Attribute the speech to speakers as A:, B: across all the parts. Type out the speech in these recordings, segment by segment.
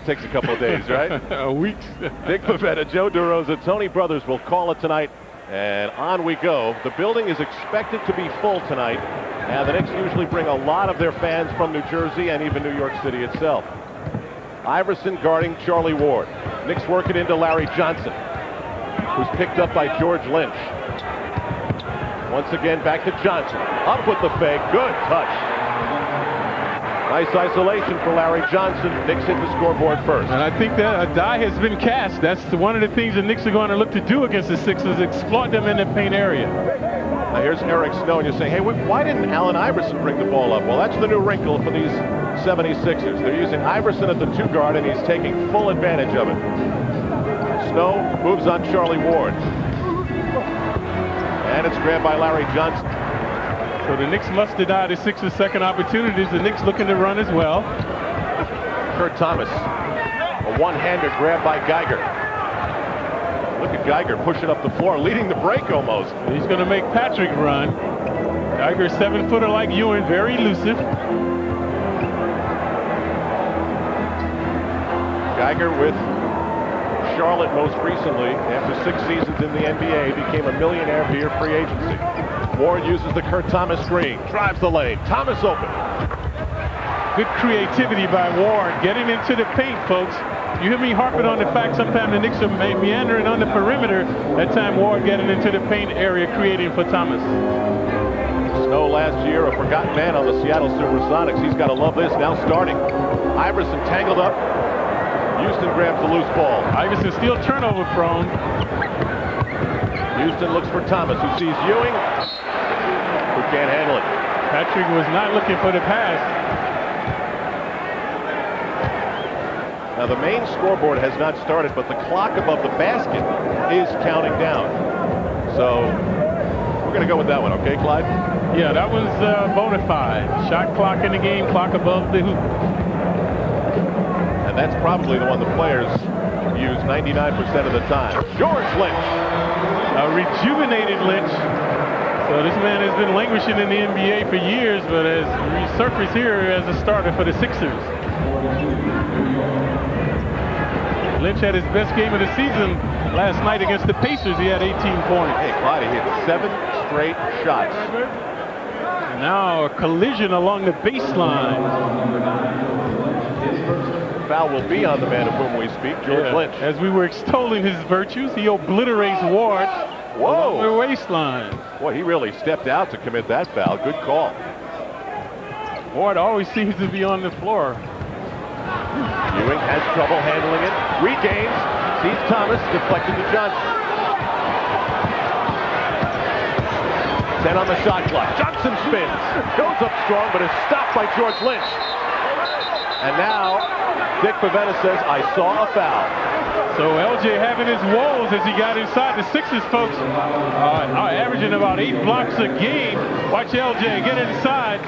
A: Takes a couple of days, right?
B: Weeks.
A: Dick Pavetta, Joe DeRosa, Tony Brothers will call it tonight. And on we go. The building is expected to be full tonight. And the Knicks usually bring a lot of their fans from New Jersey and even New York City itself. Iverson guarding Charlie Ward. Knicks work it into Larry Johnson, who's picked up by George Lynch. Once again, back to Johnson. Up with the fake. Good touch. Nice isolation for Larry Johnson. Knicks hit the scoreboard first.
B: And I think that a die has been cast. That's one of the things the Knicks are going to look to do against the Sixers, exploit them in the paint area.
A: Now here's Eric Snow, and you're saying, hey, why didn't Allen Iverson bring the ball up? Well, that's the new wrinkle for these 76ers. They're using Iverson at the 2 guard, and he's taking full advantage of it. Snow moves on Charlie Ward. And it's grabbed by Larry Johnson.
B: So the Knicks must deny the Sixers' second opportunities. The Knicks looking to run as well.
A: Kurt Thomas, a one-hander grab by Geiger. Look at Geiger pushing up the floor, leading the break almost.
B: He's going to make Patrick run. Geiger, 7-footer like Ewing, very elusive.
A: Geiger with Charlotte most recently, after 6 seasons in the NBA, became a millionaire via free agency. Ward uses the Kurt Thomas screen, drives the lane. Thomas open.
B: Good creativity by Ward, getting into the paint, folks. You hear me harping on the fact sometimes the Knicks are meandering on the perimeter. That time Ward getting into the paint area, creating for Thomas.
A: Snow last year, a forgotten man on the Seattle Supersonics. He's got to love this, now starting. Iverson tangled up. Houston grabs the loose ball.
B: Iverson still turnover prone.
A: Houston looks for Thomas, who sees Ewing, who can't handle it.
B: Patrick was not looking for the pass.
A: Now the main scoreboard has not started, but the clock above the basket is counting down. So we're going to go with that one, okay, Clyde?
B: Yeah, that was bona fide. Shot clock in the game, clock above the hoop.
A: And that's probably the one the players use 99% of the time. George Lynch.
B: A rejuvenated Lynch. So this man has been languishing in the NBA for years, but has resurfaced here as a starter for the Sixers. Lynch had his best game of the season last night against the Pacers. He had 18 points.
A: Hey, Clyde, he hit 7 straight shots.
B: And now a collision along the baseline.
A: Foul will be on the man of whom we speak, George Lynch.
B: As we were extolling his virtues, he obliterates Ward along the waistline.
A: Boy, he really stepped out to commit that foul. Good call.
B: Ward always seems to be on the floor.
A: Ewing has trouble handling it. Regains. Sees Thomas. Deflected to Johnson. 10 on the shot clock. Johnson spins. Goes up strong, but is stopped by George Lynch. And now Dick Pavetta says, I saw a foul.
B: So LJ having his woes as he got inside. The Sixers, folks, are averaging about 8 blocks a game. Watch LJ get inside.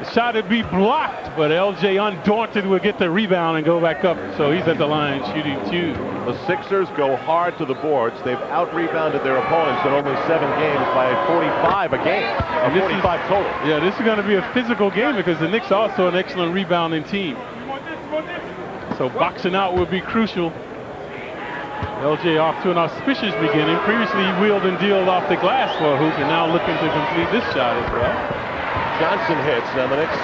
B: The shot would be blocked, but LJ, undaunted, will get the rebound and go back up. So he's at the line shooting 2.
A: The Sixers go hard to the boards. They've out-rebounded their opponents in only 7 games by 45 a game. 45 total.
B: Yeah, this is going to be a physical game because the Knicks are also an excellent rebounding team. So boxing out will be crucial. LJ off to an auspicious beginning. Previously, he wheeled and dealed off the glass for a hoop, and now looking to complete this shot as well.
A: Johnson hits. Now the Knicks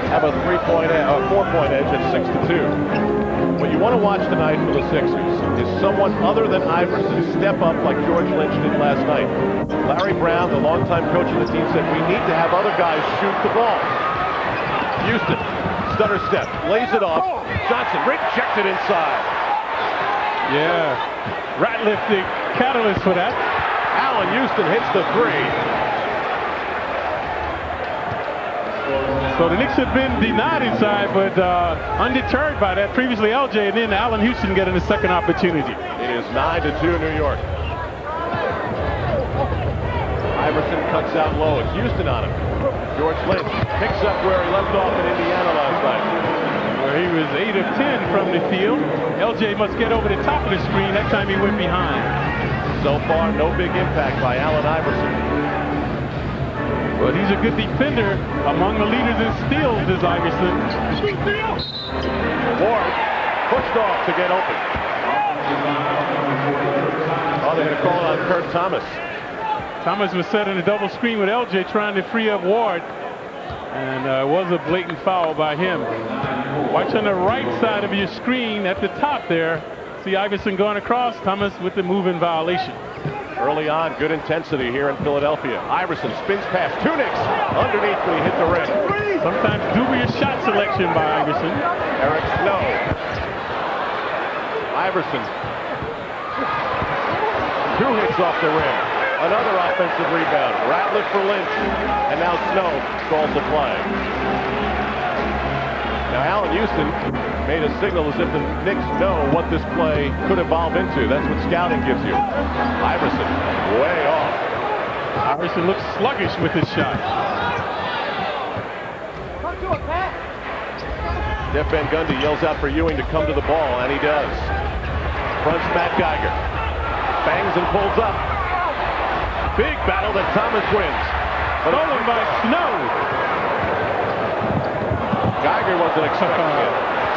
A: have a 4-point edge at 6-2. What you want to watch tonight for the Sixers is someone other than Iverson step up like George Lynch did last night. Larry Brown, the longtime coach of the team, said we need to have other guys shoot the ball. Houston, stutter step, lays it off. Johnson rejected inside.
B: Yeah, Ratliff the catalyst for that.
A: Allen Houston hits the 3.
B: So the Knicks have been denied inside, but undeterred by that. Previously LJ, and then Allen Houston getting a second opportunity.
A: It is 9-2 New York. Iverson cuts out low. It's Houston on him. George Lynch picks up where he left off in Indiana last night.
B: Where he was 8 of 10 from the field. LJ must get over the top of the screen. That time he went behind.
A: So far, no big impact by Allen Iverson.
B: But he's a good defender. Among the leaders in steals is Iverson.
A: Ward pushed off to get open. Oh, they're going to call it on Kurt Thomas.
B: Thomas was set in a double screen with LJ trying to free up Ward. And it was a blatant foul by him. Watch on the right side of your screen at the top there. See Iverson going across. Thomas with the move in violation.
A: Early on, good intensity here in Philadelphia. Iverson spins past two Knicks underneath when he hit the rim.
B: Sometimes dubious shot selection by Iverson.
A: Eric Snow. Iverson. 2 hits off the rim. Another offensive rebound. Ratliff for Lynch. And now Snow calls the play. Now Allen Houston made a signal as if the Knicks know what this play could evolve into. That's what scouting gives you. Iverson way off.
B: Iverson looks sluggish with his shot.
A: Jeff Van Gundy yells out for Ewing to come to the ball, and he does. Fronts Matt Geiger. Bangs and pulls up. Big battle that Thomas wins.
B: Stolen by Snow.
A: Geiger wasn't expecting it.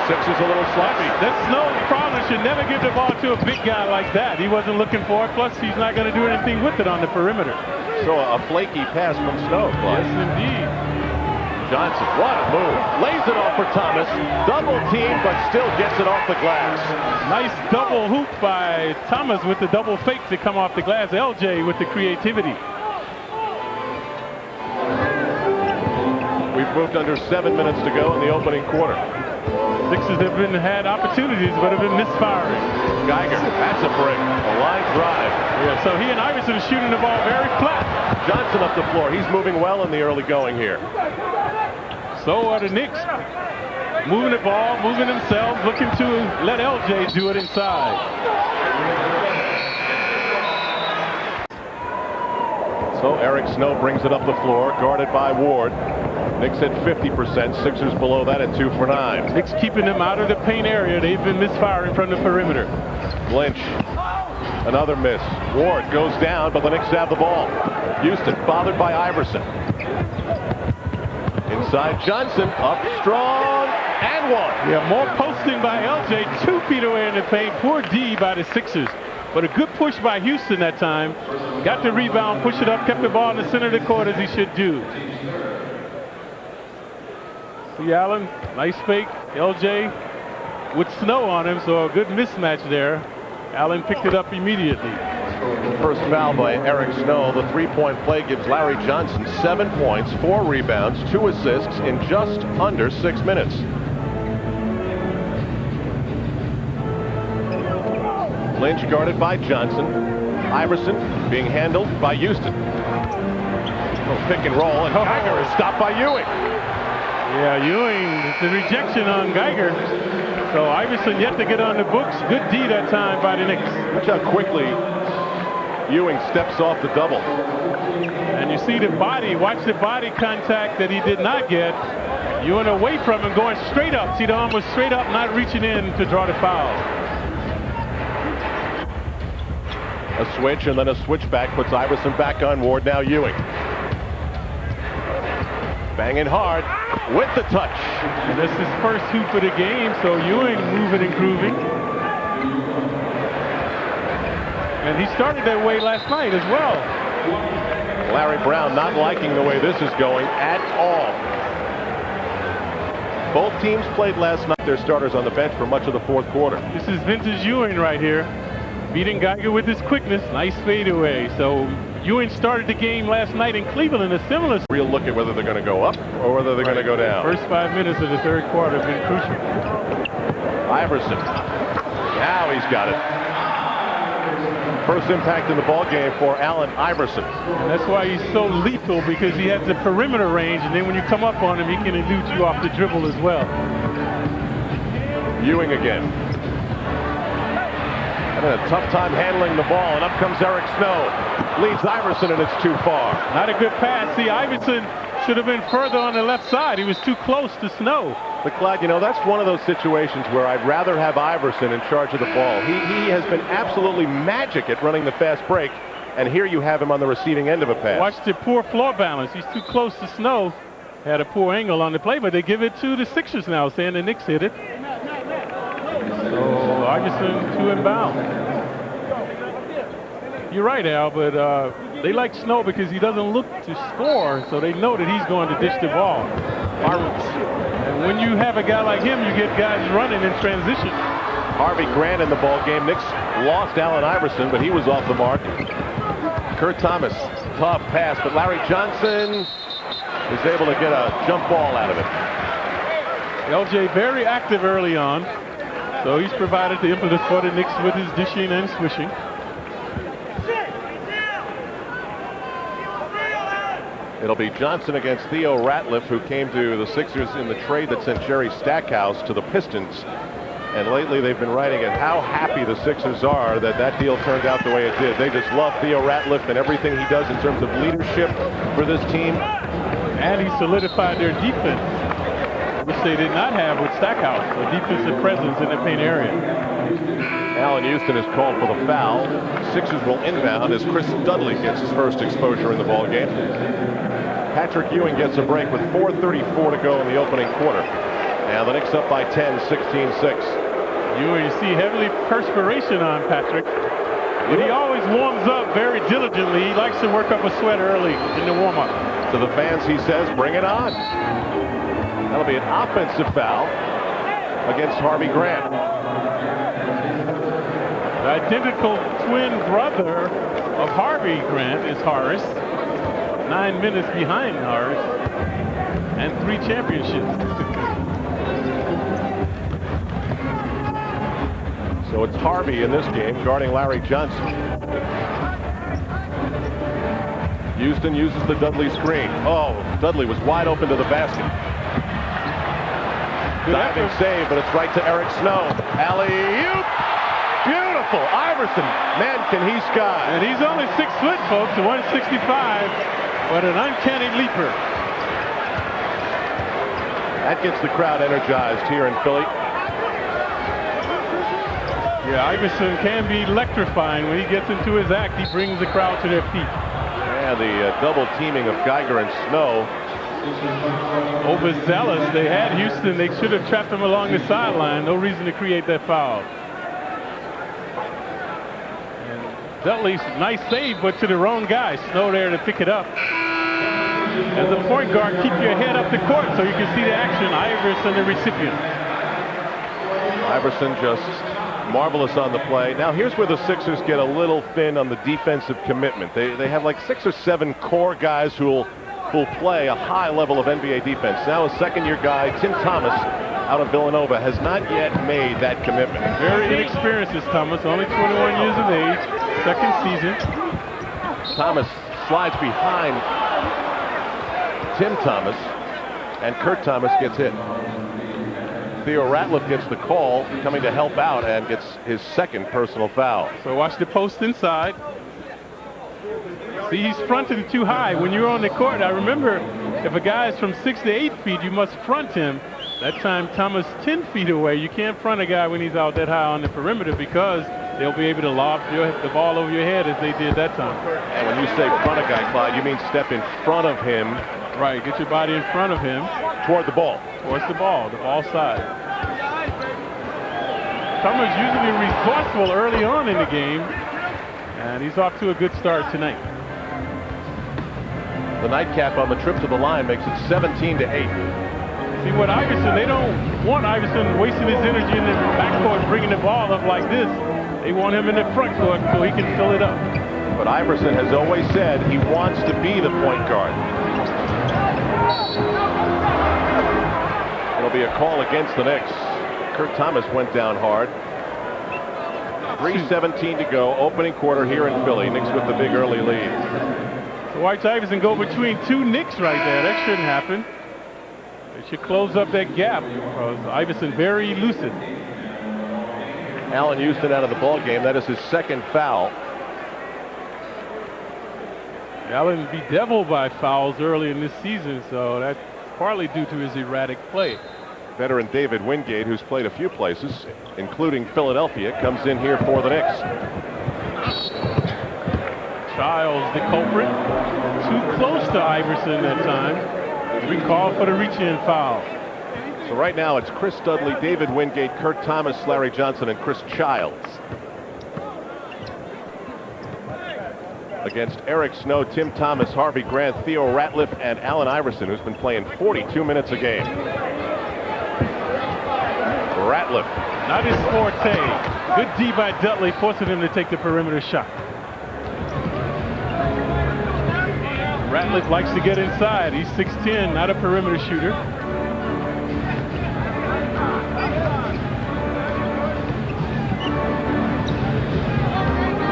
A: Sixers a little sloppy.
B: That Snow's problem should never give the ball to a big guy like that. He wasn't looking for it. Plus, he's not going to do anything with it on the perimeter.
A: So a flaky pass from Snow.
B: Yes, indeed.
A: Johnson, what a move. Lays it off for Thomas. Double team, but still gets it off the glass.
B: Nice double hoop by Thomas with the double fake to come off the glass. LJ with the creativity.
A: We've moved under 7 minutes to go in the opening quarter.
B: Sixers have had opportunities, but have been misfiring.
A: Geiger, that's a break. A line drive.
B: Yeah, so he and Iverson are shooting the ball very flat.
A: Johnson up the floor. He's moving well in the early going here.
B: So are the Knicks. Moving the ball, moving themselves, looking to let LJ do it inside.
A: So Eric Snow brings it up the floor, guarded by Ward. Knicks at 50%, Sixers below that at 2 for 9.
B: Knicks keeping them out of the paint area. They've been misfiring from the perimeter.
A: Lynch, another miss. Ward goes down, but the Knicks have the ball. Houston bothered by Iverson. Inside Johnson, up strong, and one.
B: Yeah, more posting by LJ, 2 feet away in the paint. Poor D by the Sixers. But a good push by Houston that time. Got the rebound, pushed it up, kept the ball in the center of the court as he should do. See Allen, nice fake. LJ with Snow on him, so a good mismatch there. Allen picked it up immediately.
A: First foul by Eric Snow. The three-point play gives Larry Johnson 7 points, 4 rebounds, 2 assists in just under 6 minutes. Lynch guarded by Johnson. Iverson being handled by Houston. Pick and roll, and Geiger is stopped by Ewing.
B: Yeah, Ewing, the rejection on Geiger. So Iverson yet to get on the books. Good D that time by the Knicks.
A: Watch how quickly Ewing steps off the double.
B: And you see the body, watch the body contact that he did not get. Ewing away from him, going straight up. See the arm was straight up, not reaching in to draw the foul.
A: A switch and then a switchback puts Iverson back on Ward. Now Ewing. Banging hard with the touch.
B: And this is his first hoop of the game, so Ewing moving and grooving. And he started that way last night as well.
A: Larry Brown not liking the way this is going at all. Both teams played last night. Their starters on the bench for much of the fourth quarter.
B: This is vintage Ewing right here. Beating Geiger with his quickness. Nice fadeaway. So Ewing started the game last night in Cleveland. A similar
A: real look at whether they're going to go up or whether they're going to go down.
B: First 5 minutes of the third quarter have been crucial.
A: Iverson. Now he's got it. First impact in the ball game for Allen Iverson.
B: And that's why he's so lethal, because he has the perimeter range, and then when you come up on him, he can elude you off the dribble as well.
A: Ewing again. Having a tough time handling the ball, and up comes Eric Snow. Leads Iverson, and it's too far.
B: Not a good pass. See, Iverson should have been further on the left side. He was too close to Snow.
A: But Clyde, you know, that's one of those situations where I'd rather have Iverson in charge of the ball. He has been absolutely magic at running the fast break, and here you have him on the receiving end of a pass.
B: Watch the poor floor balance. He's too close to Snow. Had a poor angle on the play, but they give it to the Sixers now, saying the Knicks hit it. So Iverson 2 inbound. You're right, Al, but they like Snow because he doesn't look to score, so they know that he's going to dish the ball. And when you have a guy like him, you get guys running in transition.
A: Harvey Grant in the ball game. Knicks lost Allen Iverson, but he was off the mark. Kurt Thomas, tough pass, but Larry Johnson is able to get a jump ball out of it.
B: LJ very active early on, so he's provided the impetus for the Knicks with his dishing and swishing.
A: It'll be Johnson against Theo Ratliff, who came to the Sixers in the trade that sent Jerry Stackhouse to the Pistons. And lately they've been writing at how happy the Sixers are that that deal turned out the way it did. They just love Theo Ratliff and everything he does in terms of leadership for this team.
B: And he solidified their defense, which they did not have with Stackhouse, a defensive presence in the paint area.
A: Allen Houston is called for the foul. Sixers will inbound as Chris Dudley gets his first exposure in the ball game. Patrick Ewing gets a break with 4:34 to go in the opening quarter. Now the Knicks up by 10, 16-6.
B: You see heavily perspiration on Patrick, but he always warms up very diligently. He likes to work up a sweat early in the warm-up.
A: To the fans, he says, bring it on. That'll be an offensive foul against Harvey Grant.
B: The identical twin brother of Harvey Grant is Horace. 9 minutes behind Horace and 3 championships.
A: So it's Harvey in this game guarding Larry Johnson. Houston uses the Dudley screen. Oh, Dudley was wide open to the basket. Diving save, but it's right to Eric Snow. Alley-oop! Beautiful. Iverson, man, can he sky.
B: And he's only 6 foot, folks, 165, but an uncanny leaper.
A: That gets the crowd energized here in Philly.
B: Yeah, Iverson can be electrifying. When he gets into his act, he brings the crowd to their feet.
A: Yeah, the double teaming of Geiger and Snow.
B: Overzealous. They had Houston. They should have trapped him along the sideline. No reason to create that foul. And Dudley's nice save, but to the wrong guy. Snow there to pick it up. As a point guard, keep your head up the court so you can see the action. Iverson, the recipient.
A: Iverson just marvelous on the play. Now here's where the Sixers get a little thin on the defensive commitment. They have like 6 or 7 core guys who'll play a high level of NBA defense. Now a second-year guy, Tim Thomas, out of Villanova, has not yet made that commitment.
B: Very inexperienced is Thomas, only 21 years of age, second season.
A: Thomas slides behind Tim Thomas, and Kurt Thomas gets hit. Theo Ratliff gets the call, coming to help out, and gets his second personal foul.
B: So watch the post inside. See, he's fronting too high. When you're on the court, I remember if a guy is from 6 to 8 feet, you must front him. That time, Thomas 10 feet away. You can't front a guy when he's out that high on the perimeter because they'll be able to lob the ball over your head as they did that time.
A: And when you say front a guy, Clyde, you mean step in front of him.
B: Right, get your body in front of him.
A: Toward the ball.
B: Towards the ball side. Thomas usually resourceful early on in the game, and he's off to a good start tonight.
A: The nightcap on the trip to the line makes it 17-8.
B: See what Iverson, they don't want Iverson wasting his energy in the backcourt bringing the ball up like this. They want him in the front court so he can fill it up.
A: But Iverson has always said he wants to be the point guard. It'll be a call against the Knicks. Kurt Thomas went down hard. 3:17 to go, opening quarter here in Philly. Knicks with the big early lead.
B: So watch Iverson go between 2 Knicks right there. That shouldn't happen. They should close up that gap because Iverson very elusive.
A: Allen Houston out of the ball game. That is his second foul.
B: Allen bedeviled by fouls early in this season, so that's partly due to his erratic play.
A: Veteran David Wingate, who's played a few places, including Philadelphia, comes in here for the Knicks.
B: Childs, the culprit, too close to Iverson that time. We call for the reach-in foul.
A: So right now it's Chris Dudley, David Wingate, Kurt Thomas, Larry Johnson, and Chris Childs. Against Eric Snow, Tim Thomas, Harvey Grant, Theo Ratliff, and Allen Iverson, who's been playing 42 minutes a game. Ratliff.
B: Not his forte. Good D by Dudley, forcing him to take the perimeter shot. Ratliff likes to get inside. He's 6'10", not a perimeter shooter.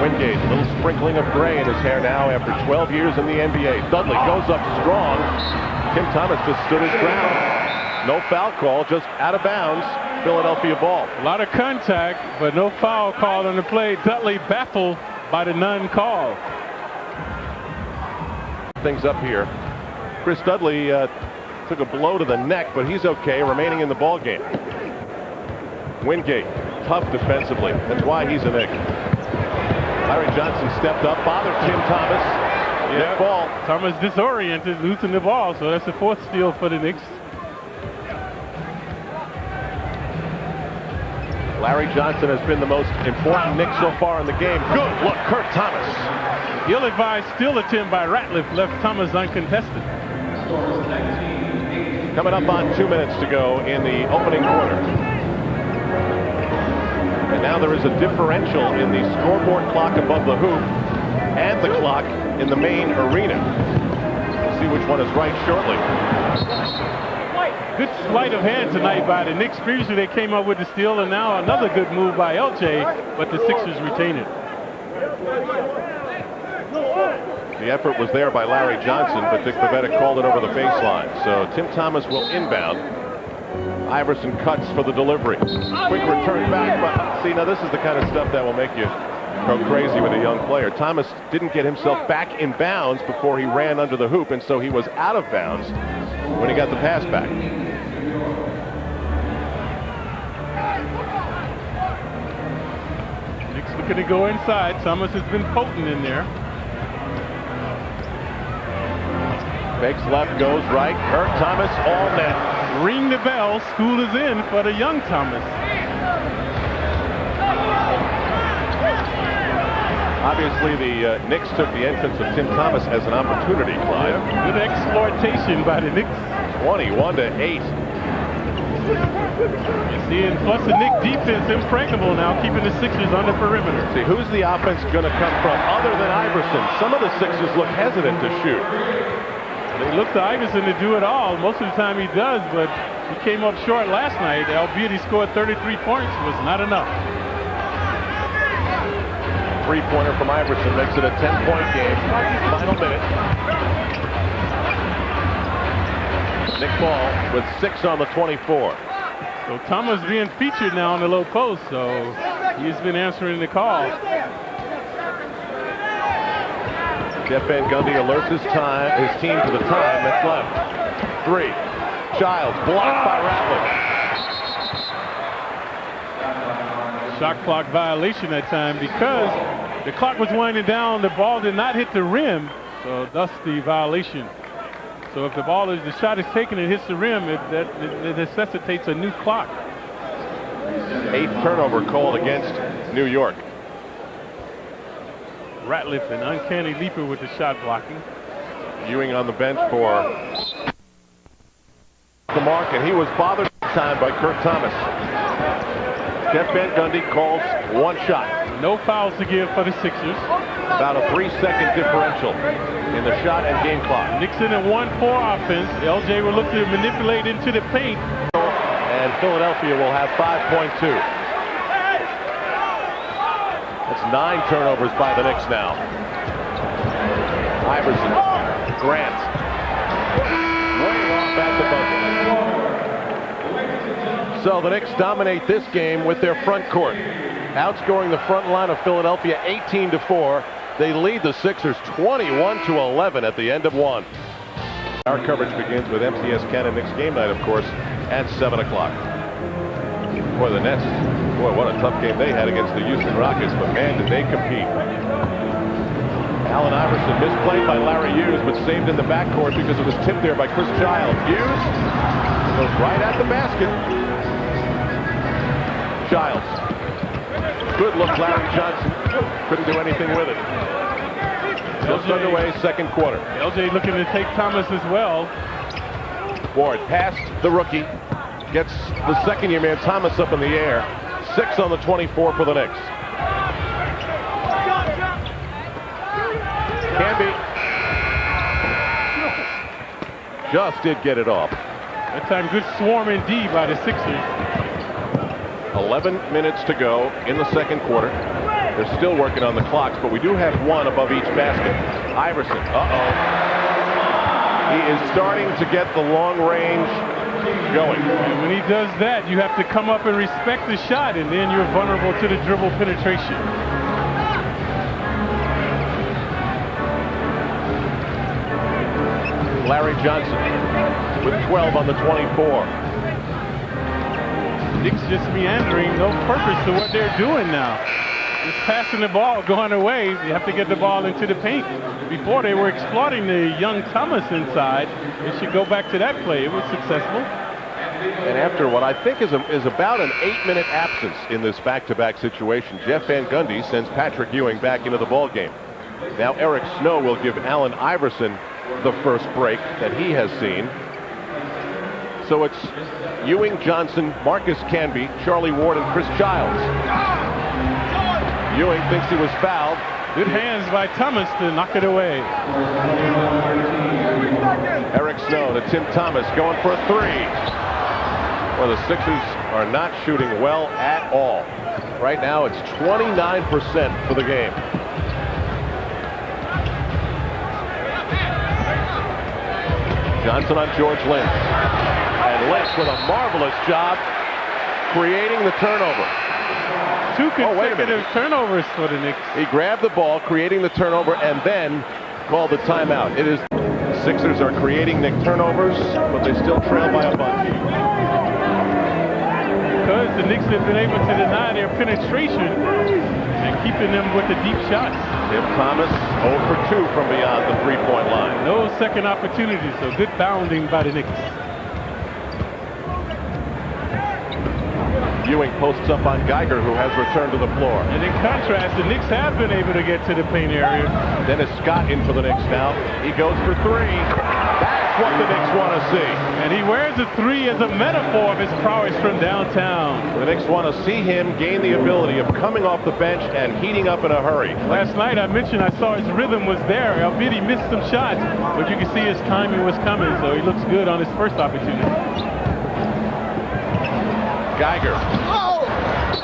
A: Wingate, a little sprinkling of gray in his hair now after 12 years in the NBA. Dudley goes up strong. Tim Thomas just stood his ground. No foul call, just out of bounds. Philadelphia ball.
B: A lot of contact, but no foul called on the play. Dudley baffled by the none call.
A: Things up here. Chris Dudley took a blow to the neck, but he's okay, remaining in the ball game. Wingate, tough defensively. That's why he's a Knick. Larry Johnson stepped up, bothered Tim Thomas.
B: Yeah,
A: ball.
B: Thomas disoriented, losing the ball, so that's the fourth steal for the Knicks.
A: Larry Johnson has been the most important Knick so far in the game. Good look, Kurt Thomas.
B: Ill-advised steal attempt by Ratliff left Thomas uncontested.
A: Coming up on 2 minutes to go in the opening quarter. And now there is a differential in the scoreboard clock above the hoop and the clock in the main arena. We'll see which one is right shortly.
B: Good sleight of hand tonight by the Knicks. Previously they came up with the steal, and now another good move by LJ, but the Sixers retain it.
A: The effort was there by Larry Johnson, but Dick Bavetta called it over the baseline. So Tim Thomas will inbound. Iverson cuts for the delivery. Quick return back, but see, now this is the kind of stuff that will make you go crazy with a young player. Thomas didn't get himself back in bounds before he ran under the hoop, and so he was out of bounds when he got the pass back.
B: Knicks looking to go inside. Thomas has been potent in there.
A: Fakes left, goes right. Kurt Thomas all net.
B: Ring the bell. School is in for the young Thomas.
A: Obviously, the Knicks took the entrance of Tim Thomas as an opportunity, Clyde.
B: Good exploitation by the Knicks.
A: 21-8.
B: You see, and plus the Knicks defense impregnable now, keeping the Sixers on the perimeter.
A: See, who's the offense going to come from other than Iverson? Some of the Sixers look hesitant to shoot.
B: They look to Iverson to do it all. Most of the time he does, but he came up short last night. Albeit he scored 33 points, was not enough.
A: Three-pointer from Iverson makes it a 10-point game. Final minute. Nick Ball with 6 on the 24.
B: So Thomas being featured now on the low post, so he's been answering the call.
A: Jeff Van Gundy alerts his team to the time that's left. 3. Childs blocked by Ratliff.
B: Shot clock violation that time because the clock was winding down. The ball did not hit the rim, so thus the violation. So if the shot is taken and hits the rim, it necessitates a new clock.
A: 8th turnover called against New York.
B: Ratliff, an uncanny leaper with the shot blocking.
A: Ewing on the bench for the mark, and he was bothered this time by Kurt Thomas. Jeff Van Gundy calls one shot.
B: No fouls to give for the Sixers.
A: About a 3-second differential in the shot and game clock.
B: Nixon in 1-4 offense. LJ will look to manipulate into the paint.
A: And Philadelphia will have 5.2. That's 9 turnovers by the Knicks now. Iverson, Grant, way off at the buzzer. So the Knicks dominate this game with their front court, outscoring the front line of Philadelphia 18-4. They lead the Sixers 21-11 at the end of 1. Our coverage begins with MTS Cannon Knicks game night, of course, at 7 o'clock. Boy, the Nets, what a tough game they had against the Houston Rockets, but man, did they compete. Allen Iverson misplayed by Larry Hughes, but saved in the backcourt because it was tipped there by Chris Childs. Hughes goes right at the basket. Childs. Good look, Larry Johnson. Couldn't do anything with it. Just underway, second quarter.
B: LJ looking to take Thomas as well.
A: Ward past the rookie. Gets the second-year man Thomas up in the air. 6 on the 24 for the Knicks. Canby just did get it off.
B: That time good swarm indeed by the Sixers.
A: 11 minutes to go in the second quarter. They're still working on the clocks, but we do have one above each basket. Iverson, He is starting to get the long range going.
B: And when he does that, you have to come up and respect the shot, and then you're vulnerable to the dribble penetration.
A: Larry Johnson with 12 on the 24.
B: Knicks just meandering, no purpose to what they're doing now. Just passing the ball, going away. You have to get the ball into the paint. Before they were exploiting the young Thomas inside. They should go back to that play. It was successful.
A: And after what I think is about an 8-minute absence in this back-to-back situation, Jeff Van Gundy sends Patrick Ewing back into the ballgame. Now Eric Snow will give Allen Iverson the first break that he has seen. So it's Ewing, Johnson, Marcus Canby, Charlie Ward, and Chris Childs. Ewing thinks he was fouled.
B: Good hands by Thomas to knock it away.
A: Eric Snow to Tim Thomas going for a 3. Well, the Sixers are not shooting well at all. Right now it's 29% for the game. Johnson on George Lynch. And Lynch with a marvelous job creating the turnover.
B: 2 consecutive turnovers for the Knicks.
A: He grabbed the ball, creating the turnover, and then called the timeout. The Sixers are creating Knick turnovers, but they still trail by a bunch.
B: Because the Knicks have been able to deny their penetration and keeping them with the deep shots.
A: Tim Thomas 0 for 2 from beyond the three-point line.
B: No second opportunities, so good bounding by the Knicks.
A: Ewing posts up on Geiger, who has returned to the floor.
B: And in contrast, the Knicks have been able to get to the paint area.
A: Dennis Scott in for the Knicks now. He goes for 3. That's what the Knicks want to see.
B: And he wears a 3 as a metaphor of his prowess from downtown.
A: The Knicks want to see him gain the ability of coming off the bench and heating up in a hurry.
B: Last night I mentioned I saw his rhythm was there. Albeit he missed some shots, but you can see his timing was coming, so he looks good on his first opportunity.
A: Geiger.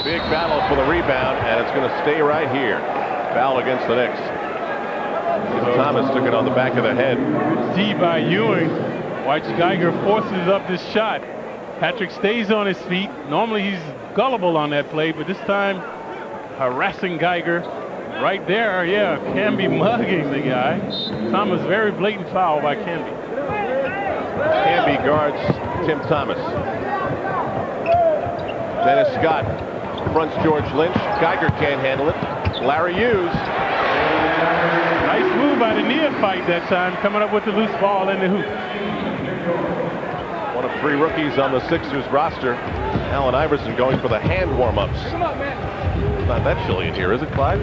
A: Big battle for the rebound, and it's going to stay right here. Foul against the Knicks. Thomas took it on the back of the head.
B: D by Ewing. Watch Geiger forces up this shot. Patrick stays on his feet. Normally he's gullible on that play, but this time harassing Geiger. Right there, yeah, Canby mugging the guy. Thomas, very blatant foul by Canby.
A: Canby guards Tim Thomas. Dennis Scott fronts George Lynch. Geiger can't handle it. Larry Hughes.
B: Nice move by the neophyte that time, coming up with the loose ball in the hoop.
A: One of 3 rookies on the Sixers roster. Allen Iverson going for the hand warm-ups. It's not that chilly in here, is it, Clyde?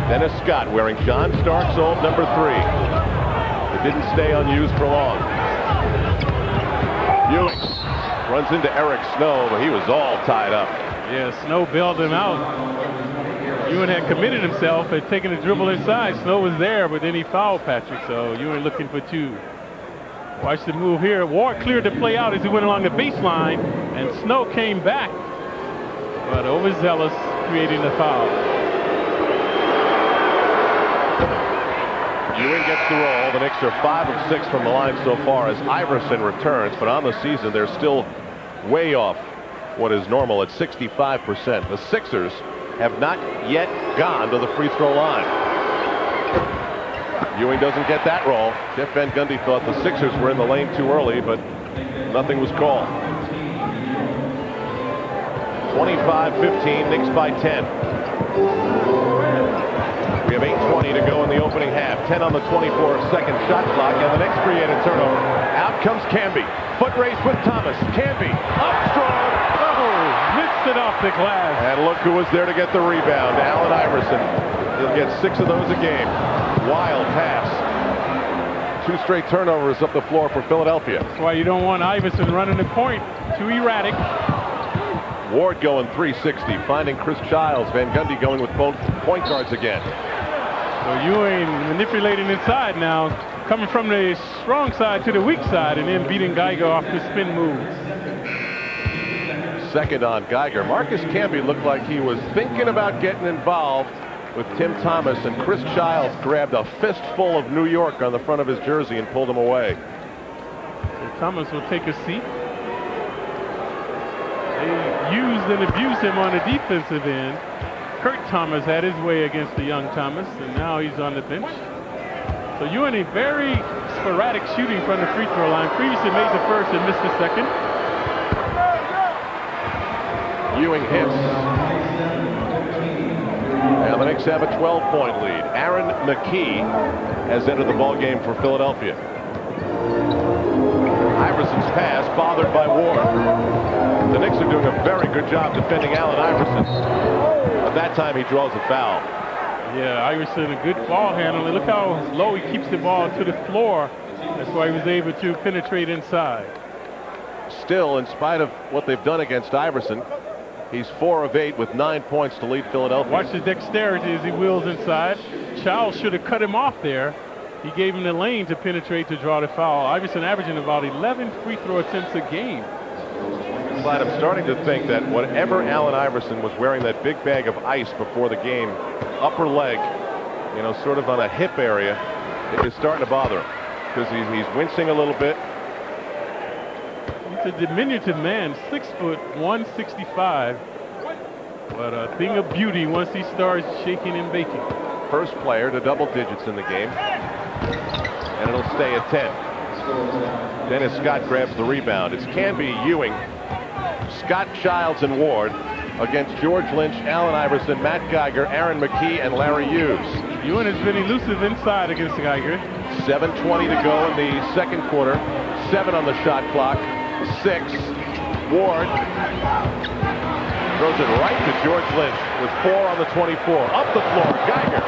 A: Dennis Scott wearing John Stark's old number 3. It didn't stay unused for long. Ewing runs into Eric Snow, but he was all tied up.
B: Yeah, Snow bailed him out. Ewing had committed himself, had taken a dribble inside. Snow was there, but then he fouled Patrick, so Ewing looking for 2. Watch the move here. Ward cleared the play out as he went along the baseline, and Snow came back, but overzealous, creating the foul.
A: Ewing gets the roll. The Knicks are 5 of 6 from the line so far as Iverson returns, but on the season they're still way off what is normal at 65%. The Sixers have not yet gone to the free throw line. Ewing doesn't get that roll. Jeff Van Gundy thought the Sixers were in the lane too early, but nothing was called. 25-15, Knicks by 10. We have 8:20 to go in the opening half. 10 on the 24-second shot clock, and the next created turnover. Out comes Canby. Foot race with Thomas. Canby up strong.
B: Oh, missed it off the glass.
A: And look who was there to get the rebound. Allen Iverson. He'll get 6 of those a game. Wild pass. 2 straight turnovers up the floor for Philadelphia.
B: That's why you don't want Iverson running the point. Too erratic.
A: Ward going 360, finding Chris Childs. Van Gundy going with both point guards again.
B: So Ewing manipulating inside now, coming from the strong side to the weak side, and then beating Geiger off the spin moves.
A: Second on Geiger. Marcus Camby looked like he was thinking about getting involved with Tim Thomas, and Chris Childs grabbed a fistful of New York on the front of his jersey and pulled him away.
B: So Thomas will take a seat. They used and abused him on the defensive end. Kurt Thomas had his way against the young Thomas, and now he's on the bench. So Ewing, a very sporadic shooting from the free throw line. Previously made the first and missed the second.
A: Ewing hits. Now the Knicks have a 12-point lead. Aaron McKee has entered the ball game for Philadelphia. Iverson's pass bothered by Ward. The Knicks are doing a very good job defending Allen Iverson. At that time, he draws a foul.
B: Yeah, Iverson, a good ball handling. Look how low he keeps the ball to the floor. That's why he was able to penetrate inside.
A: Still, in spite of what they've done against Iverson, he's 4 of 8 with 9 points to lead Philadelphia.
B: Watch the dexterity as he wheels inside. Childs should have cut him off there. He gave him the lane to penetrate to draw the foul. Iverson averaging about 11 free throw attempts a game.
A: But I'm starting to think that whatever Allen Iverson was wearing, that big bag of ice before the game, upper leg, you know, sort of on a hip area, it is starting to bother him because he's wincing a little bit.
B: He's a diminutive man, 6 foot 165, but a thing of beauty once he starts shaking and baking.
A: First player to double digits in the game, and it'll stay at 10. Dennis Scott grabs the rebound. It's Canby, Ewing, Scott, Childs, and Ward against George Lynch, Allen Iverson, Matt Geiger, Aaron McKee, and Larry Hughes.
B: Ewing has been elusive inside against Geiger.
A: 7:20 to go in the second quarter. 7 on the shot clock. 6. Ward throws it right to George Lynch with 4 on the 24. Up the floor, Geiger.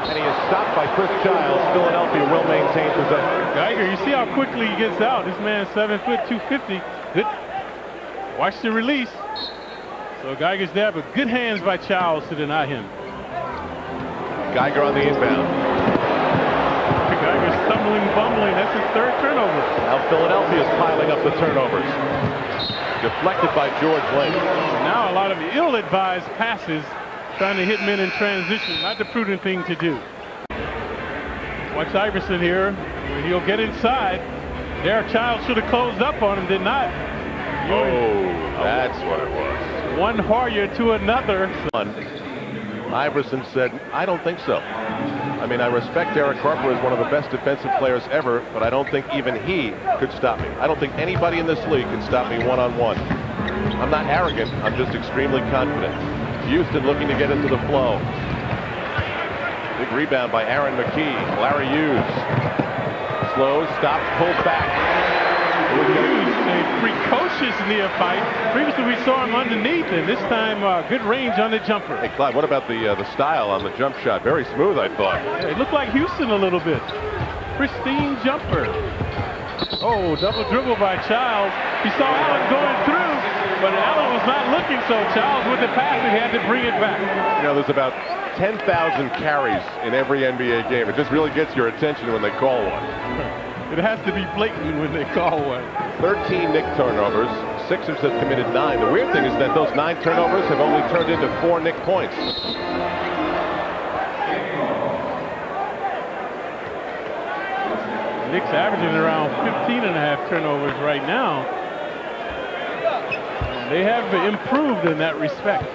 A: And he is stopped by Chris Childs. Philadelphia will maintain possession.
B: Geiger, you see how quickly he gets out. This man's 7 foot 250. Good. Watch the release. So Geiger's there, but good hands by Childs to deny him.
A: Geiger on the inbound.
B: Geiger stumbling, bumbling. That's his 3rd turnover.
A: Now Philadelphia is piling up the turnovers. Deflected by George Lynch.
B: Now a lot of ill-advised passes, trying to hit men in transition. Not the prudent thing to do. Watch Iverson here. He'll get inside. There, Childs should have closed up on him, did not.
A: Oh, that's what it was.
B: One Hoyer to another.
A: Iverson said, I don't think so. I mean, I respect Derek Harper as one of the best defensive players ever, but I don't think even he could stop me. I don't think anybody in this league can stop me one-on-one. I'm not arrogant. I'm just extremely confident. Houston looking to get into the flow. Big rebound by Aaron McKee. Larry Hughes. Slows, stops, pulls back.
B: Hughes, a precocious neophyte. Previously we saw him underneath, and this time good range on the jumper.
A: Hey, Clyde, what about the style on the jump shot? Very smooth, I thought.
B: Yeah, it looked like Houston a little bit. Pristine jumper. Oh, double dribble by Childs. He saw Allen going through, but Allen was not looking, so Childs with the pass, and he had to bring it back.
A: You know, there's about 10,000 carries in every NBA game. It just really gets your attention when they call one.
B: It has to be blatant when they call one.
A: 13 Knicks turnovers. Sixers have committed 9. The weird thing is that those 9 turnovers have only turned into 4 Knicks points.
B: Knicks averaging around 15.5 turnovers right now. They have improved in that respect.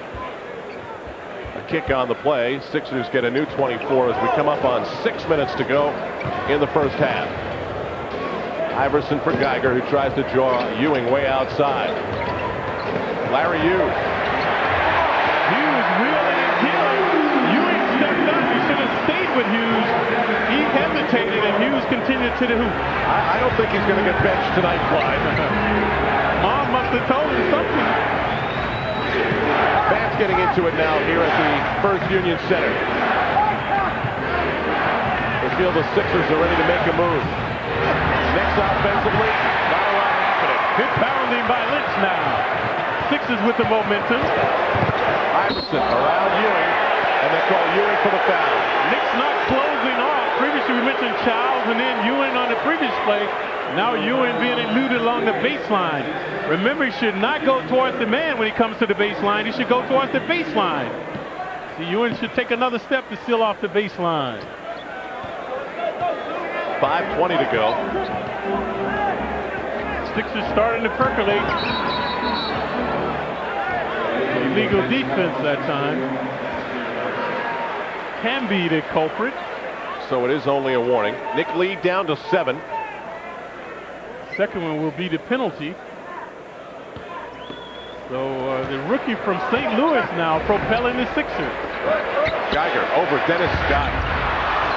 A: A kick on the play. Sixers get a new 24 as we come up on 6 minutes to go in the first half. Iverson for Geiger, who tries to draw Ewing way outside. Larry Hughes.
B: Hughes wheeling and dealing. with Hughes. He hesitated, and Hughes continued to the hoop.
A: I don't think he's going to get benched tonight, Clyde.
B: Mom must have told him something.
A: Fans getting into it now here at the First Union Center. They feel the Sixers are ready to make a move. Knicks offensively, not a lot happening.
B: Good pounding by Lynch now. Sixers with the momentum.
A: Iverson around Ewing, and they call Ewing for the foul.
B: Knicks not closing off. Previously we mentioned Childs and then Ewing on the previous play. Now Ewing being eluded along the baseline. Remember, he should not go towards the man when he comes to the baseline. He should go towards the baseline. So Ewing should take another step to seal off the baseline.
A: 5:20 to go.
B: Sixers starting to percolate. Illegal defense that time. Can be the culprit.
A: So it is only a warning. Knick lead down to 7.
B: Second one will be the penalty. So the rookie from St. Louis now propelling the Sixers.
A: Geiger over Dennis Scott.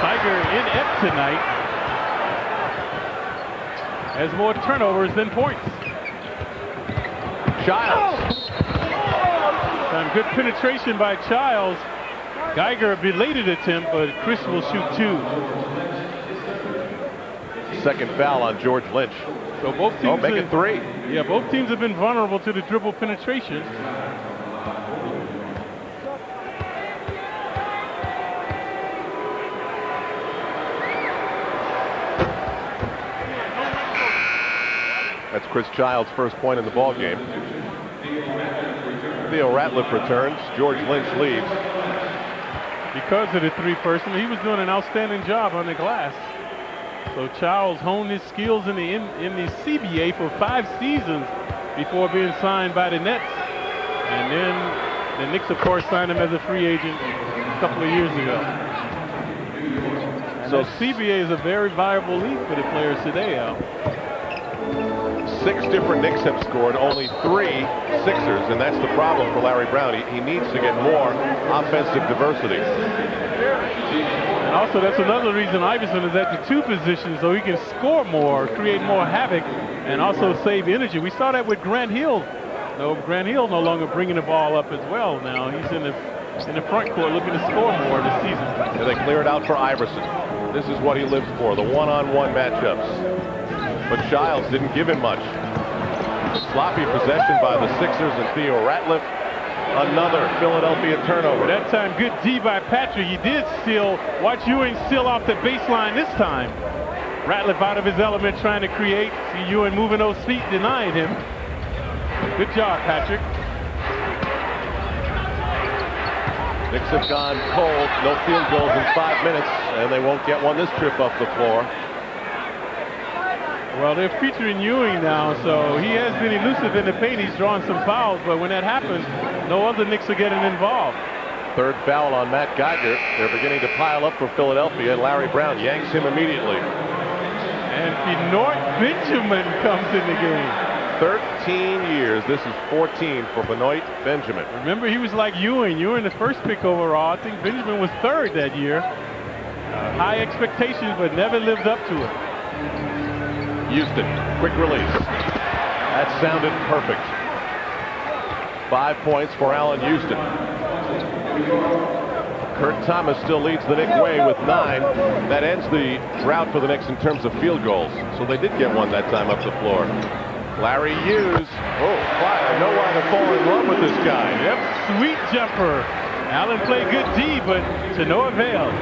B: Tiger inept tonight. Has more turnovers than points.
A: Childs.
B: Some good penetration by Childs. Geiger a belated attempt, but Chris will shoot 2.
A: Second foul on George Lynch.
B: So both teams
A: make it 3.
B: Yeah, both teams have been vulnerable to the dribble penetration.
A: That's Chris Childs' first point in the ball game. Theo Ratliff returns. George Lynch leads.
B: Because of the 3-person, he was doing an outstanding job on the glass. So Childs honed his skills in the CBA for 5 seasons before being signed by the Nets. And then the Knicks, of course, signed him as a free agent a couple of years ago. And so CBA is a very viable league for the players today, Al.
A: 6 different Knicks have scored, only 3 Sixers, and that's the problem for Larry Brown. He needs to get more offensive diversity.
B: And also, that's another reason Iverson is at the 2 position, so he can score more, create more havoc, and also save energy. We saw that with Grant Hill. No, Grant Hill no longer bringing the ball up as well now. He's in the front court looking to score more this season.
A: And they clear it out for Iverson. This is what he lives for, the one-on-one matchups. But Childs didn't give him much. Sloppy possession by the Sixers and Theo Ratliff. Another Philadelphia turnover.
B: That time, good D by Patrick. He did steal. Watch Ewing steal off the baseline this time. Ratliff out of his element trying to create. See Ewing moving those feet, denying him. Good job, Patrick.
A: Knicks have gone cold. No field goals in 5 minutes, and they won't get one this trip off the floor.
B: Well, they're featuring Ewing now, so he has been elusive in the paint. He's drawing some fouls, but when that happens, no other Knicks are getting involved.
A: 3rd foul on Matt Geiger. They're beginning to pile up for Philadelphia, and Larry Brown yanks him immediately.
B: And Benoit Benjamin comes in the game.
A: 13 years. This is 14 for Benoit Benjamin.
B: Remember, he was like Ewing. Ewing the first pick overall. I think Benjamin was 3rd that year. High expectations, but never lived up to it.
A: Houston, quick release. That sounded perfect. 5 points for Allen Houston. Kurt Thomas still leads the Knicks way with 9. That ends the drought for the Knicks in terms of field goals. So they did get one that time up the floor. Larry Hughes. Oh, I know why to fall in love with this guy.
B: Yep, sweet jumper. Allen played good D, but to no avail.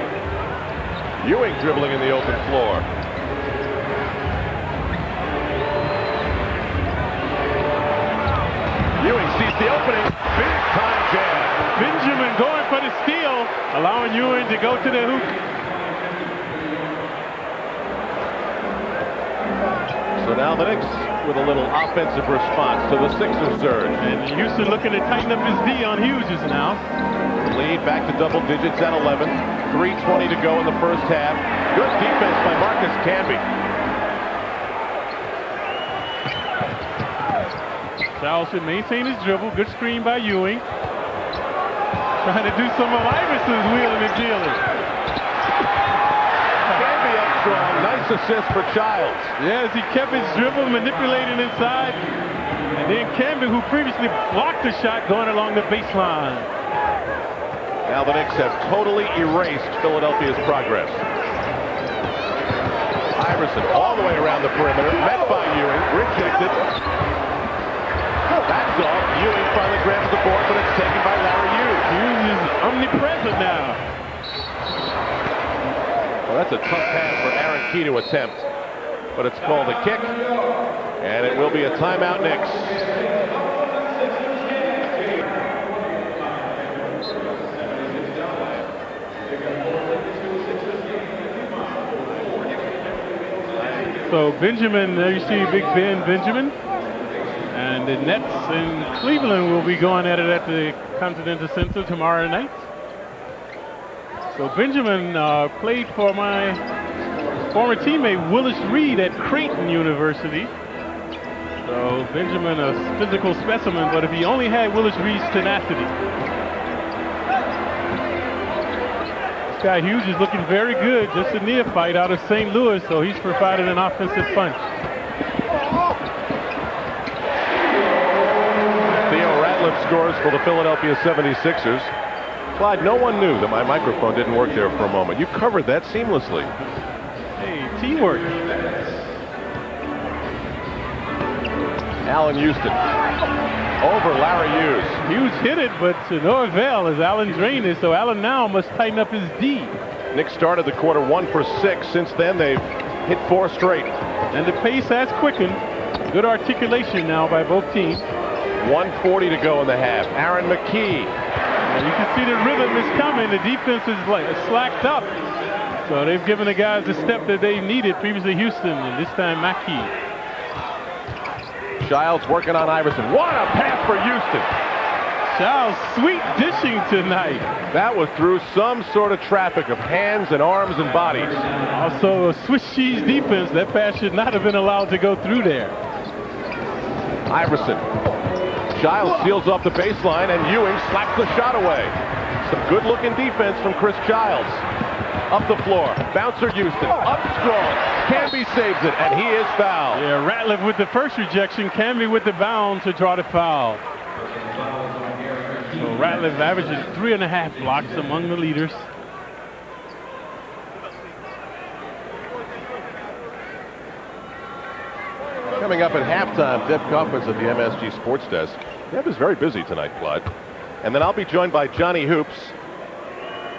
A: Ewing dribbling in the open floor. Ewing sees the opening. Big time jam.
B: Benjamin going for the steal, allowing Ewing to go to the hoop.
A: So now the Knicks with a little offensive response to the Sixers surge.
B: And Houston looking to tighten up his D on Hughes now.
A: Lead back to double digits at 11. 3:20 to go in the first half. Good defense by Marcus Camby.
B: Childs should maintain his dribble. Good screen by Ewing. Trying to do some of Iverson's wheeling and dealing.
A: assist for Childs.
B: Yes, he kept his dribble manipulating inside. And then Camby, who previously blocked the shot, going along the baseline.
A: Now the Knicks have totally erased Philadelphia's progress. Iverson all the way around the perimeter, met by Ewing, rejected. Backs off, Ewing finally grabs the board, but it's taken by Larry Hughes.
B: Hughes is omnipresent now.
A: Well, that's a tough pass for Aaron Key to attempt, but it's called a kick, and it will be a timeout Knicks.
B: So Benjamin, there you see Big Ben Benjamin. And the Nets in Cleveland will be going at it at the Continental Center tomorrow night. So Benjamin played for my former teammate Willis Reed at Creighton University. So Benjamin, a physical specimen, but if he only had Willis Reed's tenacity. This guy Hughes is looking very good, just a neophyte out of St. Louis, so he's provided an offensive punch.
A: Scores for the Philadelphia 76ers. Clyde, no one knew that my microphone didn't work there for a moment. You covered that seamlessly.
B: Hey, teamwork.
A: Allen Houston over Larry Hughes.
B: Hughes hit it, but to no avail as Allen drained it, so Allen now must tighten up his D.
A: Knicks started the quarter 1 for 6. Since then, they've hit 4 straight.
B: And the pace has quickened. Good articulation now by both teams.
A: 1:40 to go in the half. Aaron McKee.
B: And you can see the rhythm is coming. The defense is slacked up. So they've given the guys the step that they needed. Previously Houston, and this time McKee.
A: Childs working on Iverson. What a pass for Houston.
B: Childs sweet dishing tonight.
A: That was through some sort of traffic of hands and arms and bodies.
B: Also a Swiss cheese defense. That pass should not have been allowed to go through there.
A: Iverson. Childs seals off the baseline, and Ewing slaps the shot away. Some good-looking defense from Chris Childs. Up the floor, bouncer Houston, up strong. Camby saves it, and he is fouled.
B: Yeah, Ratliff with the first rejection, Camby with the bound to draw the foul. So Ratliff averaging 3.5 blocks among the leaders.
A: Coming up at halftime, Deb Kaufman's at the MSG Sports Desk. Deb is very busy tonight, Clyde. And then I'll be joined by Johnny Hoops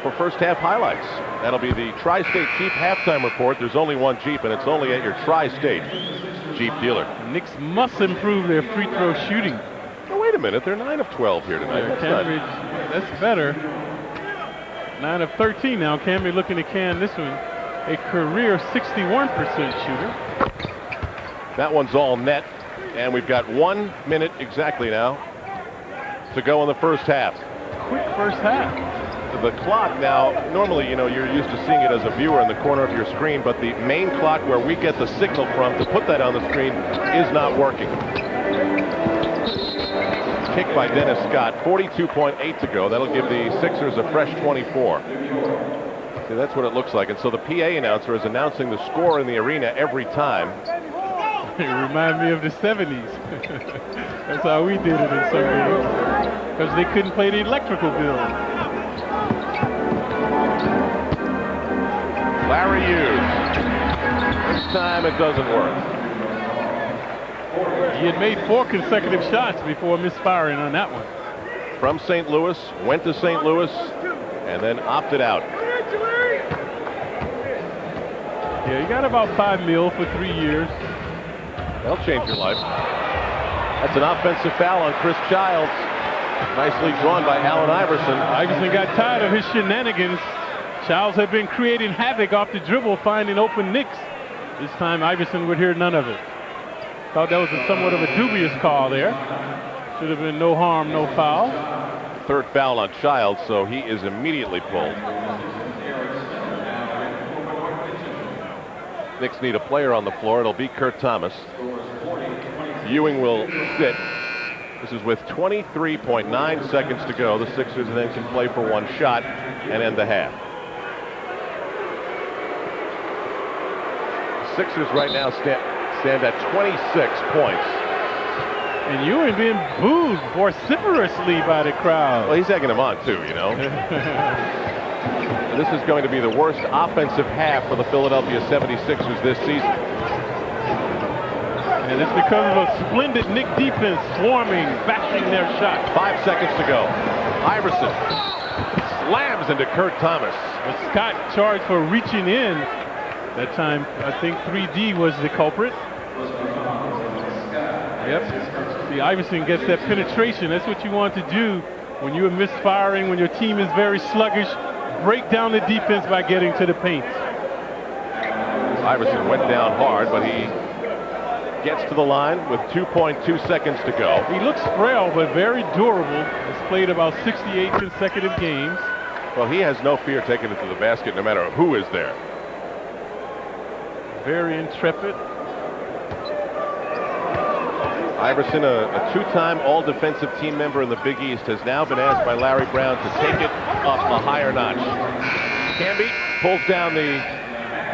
A: for first half highlights. That'll be the Tri-State Jeep halftime report. There's only one Jeep, and it's only at your Tri-State Jeep dealer.
B: Knicks must improve their free throw shooting.
A: Oh, wait a minute. They're 9 of 12 here tonight.
B: That's better. 9 of 13 now. Camby looking to can this one. A career 61% shooter.
A: That one's all net, and we've got 1 minute exactly now to go in the first half.
B: Quick first half.
A: The clock now, normally, you're used to seeing it as a viewer in the corner of your screen, but the main clock where we get the signal from to put that on the screen is not working. Kick by Dennis Scott, 42.8 to go. That'll give the Sixers a fresh 24. See, that's what it looks like. And so the PA announcer is announcing the score in the arena every time.
B: It reminds me of the 70s. That's how we did it in some games. Because they couldn't play the electrical bill.
A: Larry Hughes. This time it doesn't work.
B: He had made 4 consecutive shots before misfiring on that one.
A: From St. Louis, went to St. Louis, and then opted out.
B: Yeah, you got about $5 million for 3 years.
A: That'll change your life. That's an offensive foul on Chris Childs. Nicely drawn by Allen Iverson.
B: Iverson got tired of his shenanigans. Childs had been creating havoc off the dribble, finding open Knicks. This time Iverson would hear none of it. Thought that was somewhat of a dubious call there. Should have been no harm, no foul.
A: Third foul on Childs, so he is immediately pulled. Knicks need a player on the floor. It'll be Kurt Thomas. Ewing will sit. This is with 23.9 seconds to go. The Sixers then can play for one shot and end the half. Sixers right now stand at 26 points.
B: And Ewing being booed vociferously by the crowd.
A: Well, he's egging him on too, you know. This is going to be the worst offensive half for the Philadelphia 76ers this season.
B: And it's because of a splendid Knicks defense swarming, bashing their shot.
A: 5 seconds to go. Iverson slams into Kurt Thomas.
B: But Scott charged for reaching in. That time, I think 3D was the culprit. Yep. See, Iverson gets that penetration. That's what you want to do when you're misfiring, when your team is very sluggish. Break down the defense by getting to the paint.
A: Iverson went down hard, but he gets to the line with 2.2 seconds to go.
B: He looks frail, but very durable. He's played about 68 consecutive games.
A: Well, he has no fear taking it to the basket no matter who is there.
B: Very intrepid.
A: Iverson, a two-time all-defensive team member in the Big East, has now been asked by Larry Brown to take it up a higher notch. Camby pulls down the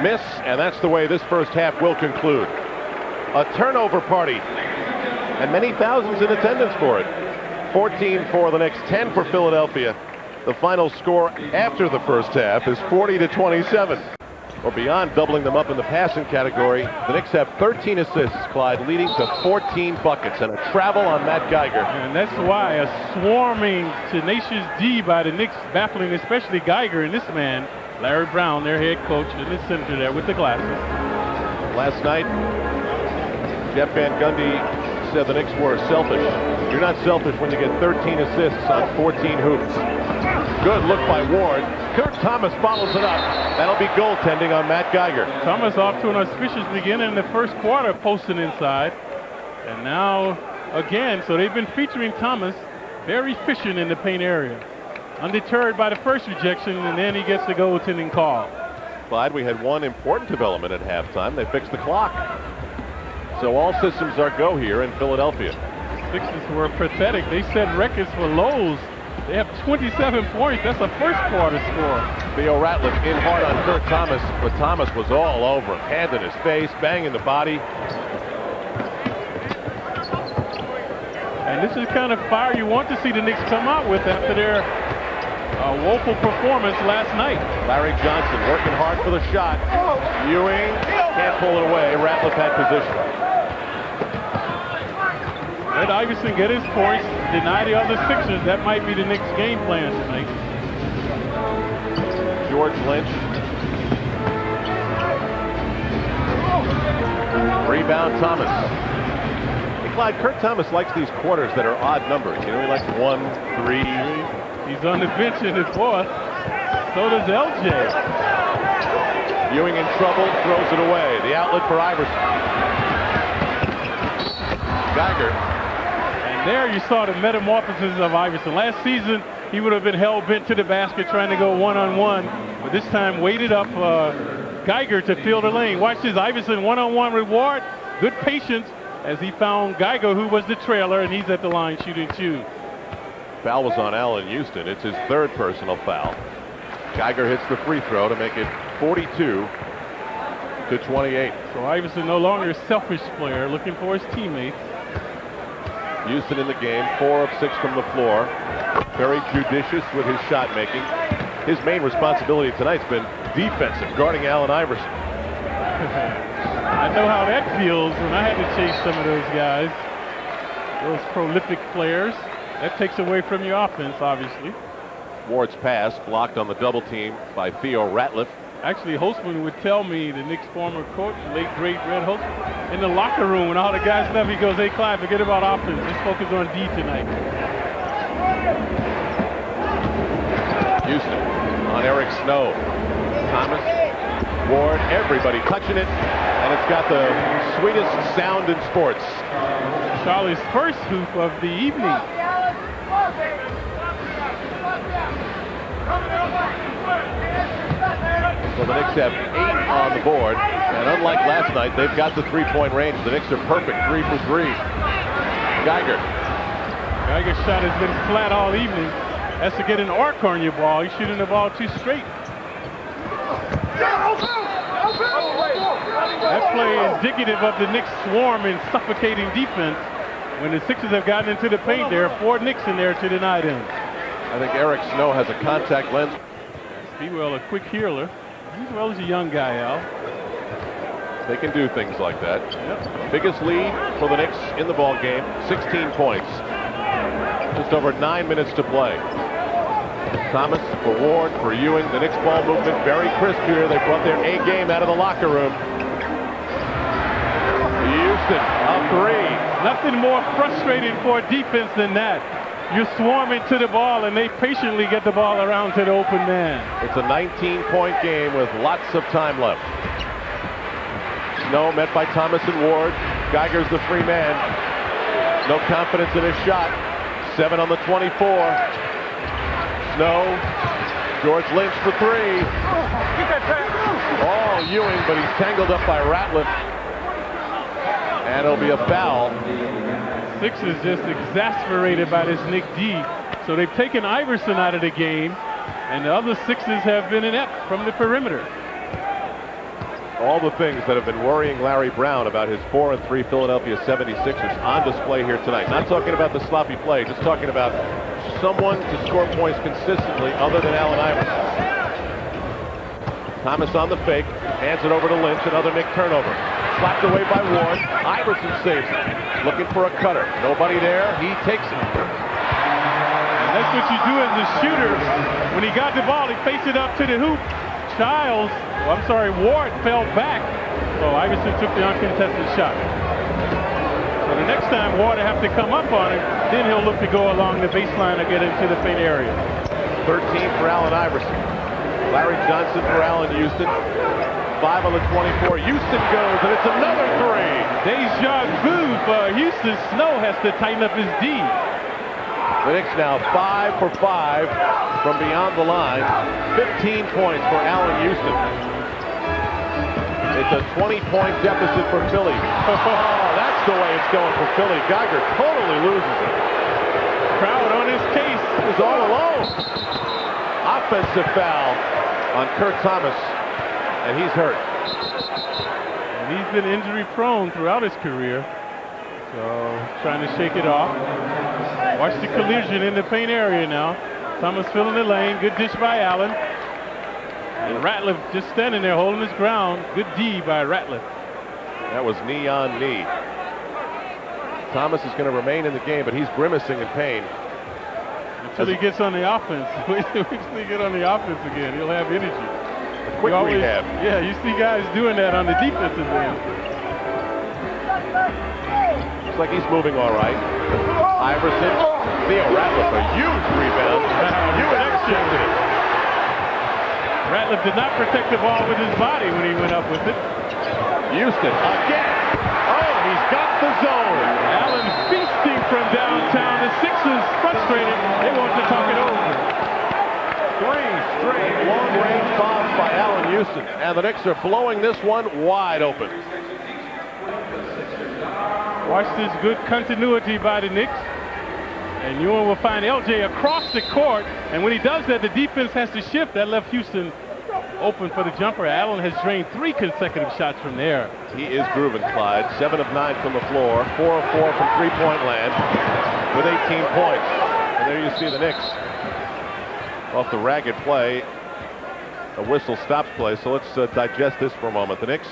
A: miss, and that's the way this first half will conclude. A turnover party, and many thousands in attendance for it. 14 for the Knicks, 10 for Philadelphia. The final score after the first half is 40-27. Or beyond doubling them up in the passing category, the Knicks have 13 assists, Clyde, leading to 14 buckets and a travel on Matt Geiger.
B: And that's why a swarming, tenacious D by the Knicks, baffling especially Geiger and this man, Larry Brown, their head coach, in the center there with the glasses. Last
A: night, Jeff Van Gundy said the Knicks were selfish. You're not selfish when you get 13 assists on 14 hoops. Good look by Ward. Kurt Thomas follows it up. That'll be goaltending on Matt Geiger.
B: Thomas off to an auspicious beginning in the first quarter, posting inside. And now, again, so they've been featuring Thomas, very efficient in the paint area. Undeterred by the first rejection, and then he gets the goaltending call.
A: Clyde, we had one important development at halftime. They fixed the clock. So all systems are go here in Philadelphia.
B: Sixers were pathetic. They set records for lows. They have 27 points. That's a first quarter score.
A: Theo Ratliff in hard on Kurt Thomas, but Thomas was all over him. Hand in his face, bang in the body.
B: And this is kind of fire you want to see the Knicks come out with after their woeful performance last night.
A: Larry Johnson working hard for the shot. Ewing can't pull it away. Ratliff had position.
B: Let Iverson get his points, deny the other Sixers. That might be the Knicks' game plan tonight.
A: George Lynch. Rebound Thomas. Hey, Clyde, Kurt Thomas likes these quarters that are odd numbers. You know, he likes 1, 3.
B: He's on the bench in the fourth. So does LJ.
A: Ewing in trouble, throws it away. The outlet for Iverson. Geiger.
B: There you saw the metamorphosis of Iverson. Last season, he would have been hell-bent to the basket trying to go one-on-one. But this time, waited up Geiger to fill the lane. Watch this, Iverson one-on-one reward. Good patience as he found Geiger, who was the trailer, and he's at the line shooting two.
A: Foul was on Allen Houston. It's his third personal foul. Geiger hits the free throw to make it 42-28.
B: So Iverson no longer a selfish player, looking for his teammates.
A: Houston in the game, 4 of 6 from the floor. Very judicious with his shot making. His main responsibility tonight's been defensive, guarding Allen Iverson.
B: I know how that feels when I had to chase some of those guys. Those prolific players. That takes away from your offense, obviously.
A: Ward's pass blocked on the double team by Theo Ratliff.
B: Actually, Holtzman would tell me, the Knicks' former coach, late great Red Holtzman, in the locker room when all the guys left, he goes, "Hey, Clyde, forget about offense. Let's focus on D tonight."
A: Houston on Eric Snow. Thomas, Ward, everybody touching it, and it's got the sweetest sound in sports.
B: Charlie's first hoop of the evening.
A: So the Knicks have 8 on the board, and unlike last night, they've got the three-point range. The Knicks are perfect, 3 for 3. Geiger.
B: Geiger's shot has been flat all evening. Has to get an arc on your ball. He's shooting the ball too straight. That play is indicative of the Knicks' swarm and suffocating defense. When the Sixers have gotten into the paint, there are 4 Knicks in there to deny them.
A: I think Eric Snow has a contact lens.
B: Speedwell, a quick healer. Speedwell is a young guy, Al.
A: They can do things like that.
B: Yep.
A: Biggest lead for the Knicks in the ball game, 16 points. Just over 9 minutes to play. Thomas for Ward, for Ewing. The Knicks ball movement very crisp here. They brought their A game out of the locker room. Houston, up 3.
B: Nothing more frustrating for a defense than that. You're swarming to the ball, and they patiently get the ball around to the open man.
A: It's a 19-point game with lots of time left. Snow met by Thomas and Ward. Geiger's the free man. No confidence in his shot. 7 on the 24. Snow. George Lynch for 3. Oh, Ewing, but he's tangled up by Ratliff. And it'll be a foul.
B: Sixers just exasperated by this Nick D. So they've taken Iverson out of the game, and the other Sixers have been inept from the perimeter.
A: All the things that have been worrying Larry Brown about his 4-3 Philadelphia 76ers on display here tonight. Not talking about the sloppy play, just talking about someone to score points consistently other than Allen Iverson. Thomas on the fake, hands it over to Lynch, another Knick turnover. Slapped away by Ward. Iverson saves it. Looking for a cutter. Nobody there. He takes it.
B: And that's what you do as a shooter. When he got the ball, he faced it up to the hoop. Ward fell back. So Iverson took the uncontested shot. So the next time Ward will have to come up on it, then he'll look to go along the baseline or get into the paint area.
A: 13 for Allen Iverson. Larry Johnson for Allen Houston. 5 on the 24. Houston goes, and it's another 3.
B: Deja vu for Houston. Snow has to tighten up his D.
A: The Knicks now 5 for 5 from beyond the line. 15 points for Allen Houston. It's a 20-point deficit for Philly. Oh, that's the way it's going for Philly. Geiger totally loses it.
B: Crowd on his case.
A: He's all alone. Offensive foul on Kurt Thomas. And he's hurt.
B: And he's been injury prone throughout his career. So trying to shake it off. Watch the collision in the paint area now. Thomas filling the lane. Good dish by Allen. And Ratliff just standing there holding his ground. Good D by Ratliff.
A: That was knee on knee. Thomas is going to remain in the game, but he's grimacing in pain.
B: Until he gets on the offense. Wait till he get on the offense again. He'll have energy.
A: Quick rehab.
B: Yeah, you see guys doing that on the defensive end.
A: Looks like he's moving all right. Iverson. Theo Ratliff, a huge rebound.
B: Ratliff did not protect the ball with his body when he went up with it.
A: Houston again. Oh, he's got the zone.
B: Allen feasting from downtown. The Sixers frustrated. They want to talk it over.
A: 3 straight long-range bombs by Allen Houston. And the Knicks are blowing this one wide open.
B: Watch this good continuity by the Knicks. And Ewing will find LJ across the court. And when he does that, the defense has to shift. That left Houston open for the jumper. Allen has drained 3 consecutive shots from there.
A: He is grooving, Clyde. 7 of 9 from the floor. 4 of 4 from three-point land with 18 points. And there you see the Knicks off the ragged play. A whistle stops play. So let's digest this for a moment. The Knicks,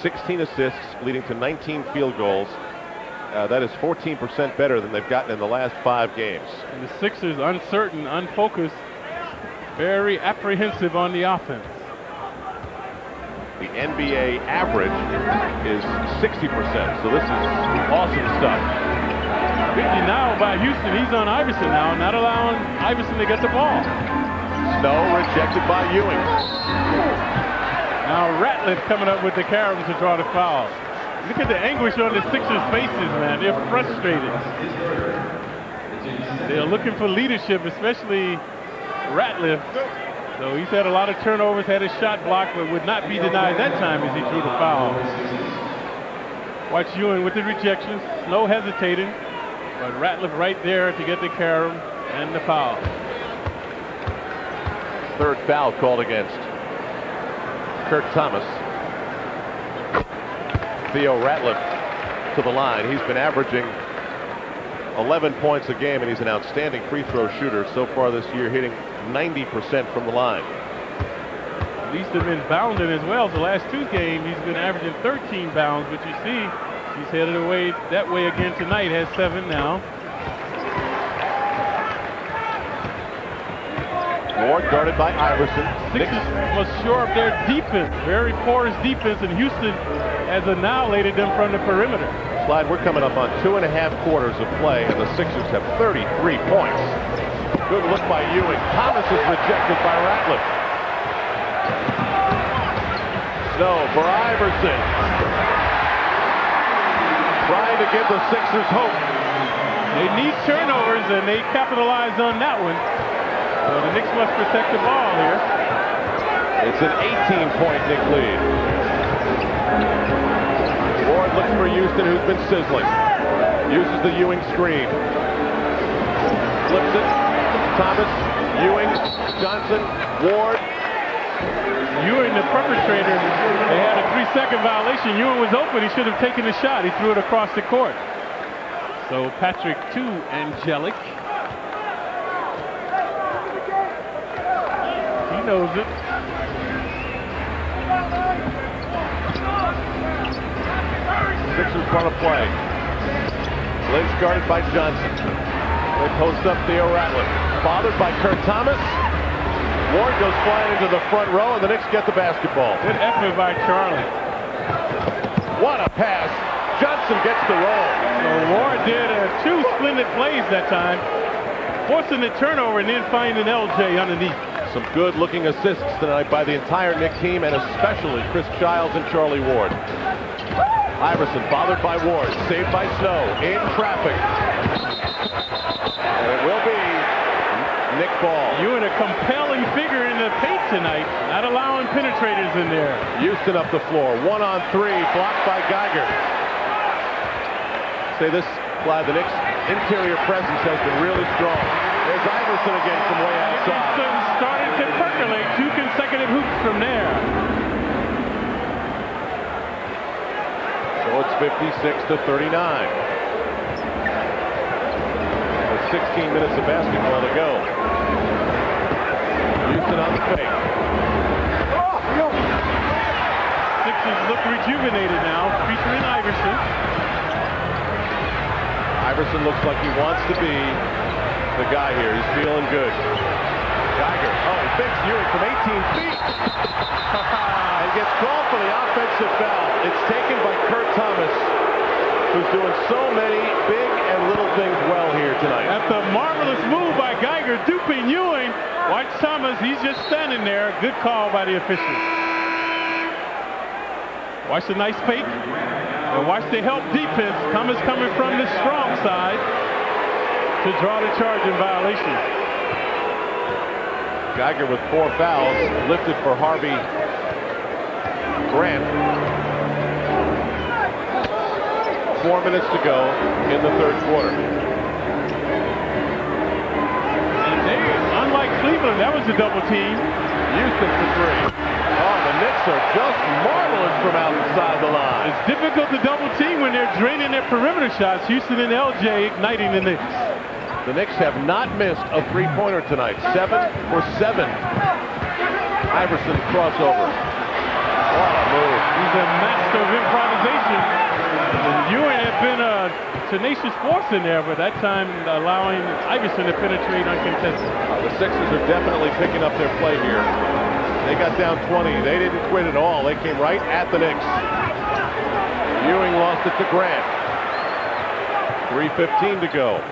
A: 16 assists, leading to 19 field goals. That is 14% better than they've gotten in the last 5 games.
B: And the Sixers uncertain, unfocused, very apprehensive on the offense.
A: The NBA average is 60%, so this is awesome stuff.
B: Big denial by Houston. He's on Iverson now, not allowing Iverson to get the ball.
A: Snow rejected by Ewing.
B: Now Ratliff coming up with the carom to draw the foul. Look at the anguish on the Sixers' faces, man. They're frustrated. They're looking for leadership, especially Ratliff. So he's had a lot of turnovers, had his shot blocked, but would not be denied that time as he drew the foul. Watch Ewing with the rejections. Snow hesitating, but Ratliff right there to get the carom and the foul.
A: 3rd foul called against Kurt Thomas. Theo Ratliff to the line. He's been averaging 11 points a game, and he's an outstanding free throw shooter so far this year, hitting 90% from the line.
B: At least have been bounding as well. The last two games, he's been averaging 13 bounds, but you see, he's headed away that way again tonight. Has 7 now.
A: Ward guarded by Iverson.
B: Sixers must shore up their defense. Very porous defense, and Houston has annihilated them from the perimeter.
A: Slide, we're coming up on 2.5 quarters of play, and the Sixers have 33 points. Good look by Ewing. Thomas is rejected by Ratliff. Snow for Iverson. Trying to give the Sixers hope.
B: They need turnovers, and they capitalized on that one. So the Knicks must protect the ball here.
A: It's an 18-point Knick lead. Ward looks for Houston, who's been sizzling. Uses the Ewing screen. Flips it. Thomas, Ewing, Johnson, Ward.
B: Ewing, the perpetrator, they had a 3-second violation. Ewing was open. He should have taken the shot. He threw it across the court. So Patrick to Angelic. He knows it.
A: Sixers want to play. Lynch guarded by Johnson. They post up Theo Ratliff. Bothered by Kurt Thomas. Ward goes flying into the front row, and the Knicks get the basketball.
B: Good effort by Charlie.
A: What a pass. Johnson gets the roll.
B: So Ward did 2 splendid plays that time, forcing the turnover and then finding LJ underneath.
A: Some good-looking assists tonight by the entire Knick team, and especially Chris Childs and Charlie Ward. Iverson bothered by Ward, saved by Snow, in traffic. And it will be Knick ball.
B: Ewing, a compelling figure in the paint tonight, not allowing penetrators in there.
A: Houston up the floor, 1-on-3, blocked by Geiger. Say this, Clyde, the Knicks' interior presence has been really strong. There's Iverson again from way outside.
B: Iverson started to percolate, 2 consecutive hoops from there.
A: So it's 56-39. With 16 minutes of basketball to go. Houston on the fake.
B: Sixers look rejuvenated now, featuring Iverson.
A: Iverson looks like he wants to be the guy here. He's feeling good. Geiger. Oh, he fakes Ewing from 18 feet. And gets called for the offensive foul. It's taken by Kurt Thomas, who's doing so many big and little things well here tonight.
B: That's a marvelous move by Geiger, duping Ewing. Watch Thomas, he's just standing there. Good call by the officials. Watch the nice fake. And watch the help defense. Thomas coming from the strong side to draw the charge in violation.
A: Geiger with 4 fouls, lifted for Harvey Grant. 4 minutes to go in the third quarter.
B: And they, unlike Cleveland, that was a double team.
A: Houston for 3. Oh, the Knicks are just marvelous from outside the line.
B: It's difficult to double team when they're draining their perimeter shots. Houston and LJ igniting the Knicks.
A: The Knicks have not missed a 3-pointer tonight. 7 for 7. Iverson crossover. What a move.
B: He's a master of improvisation. Ewing had been a tenacious force in there, but that time allowing Iverson to penetrate uncontested.
A: The Sixers are definitely picking up their play here. They got down 20. They didn't quit at all. They came right at the Knicks. Ewing lost it to Grant. 3:15 to go.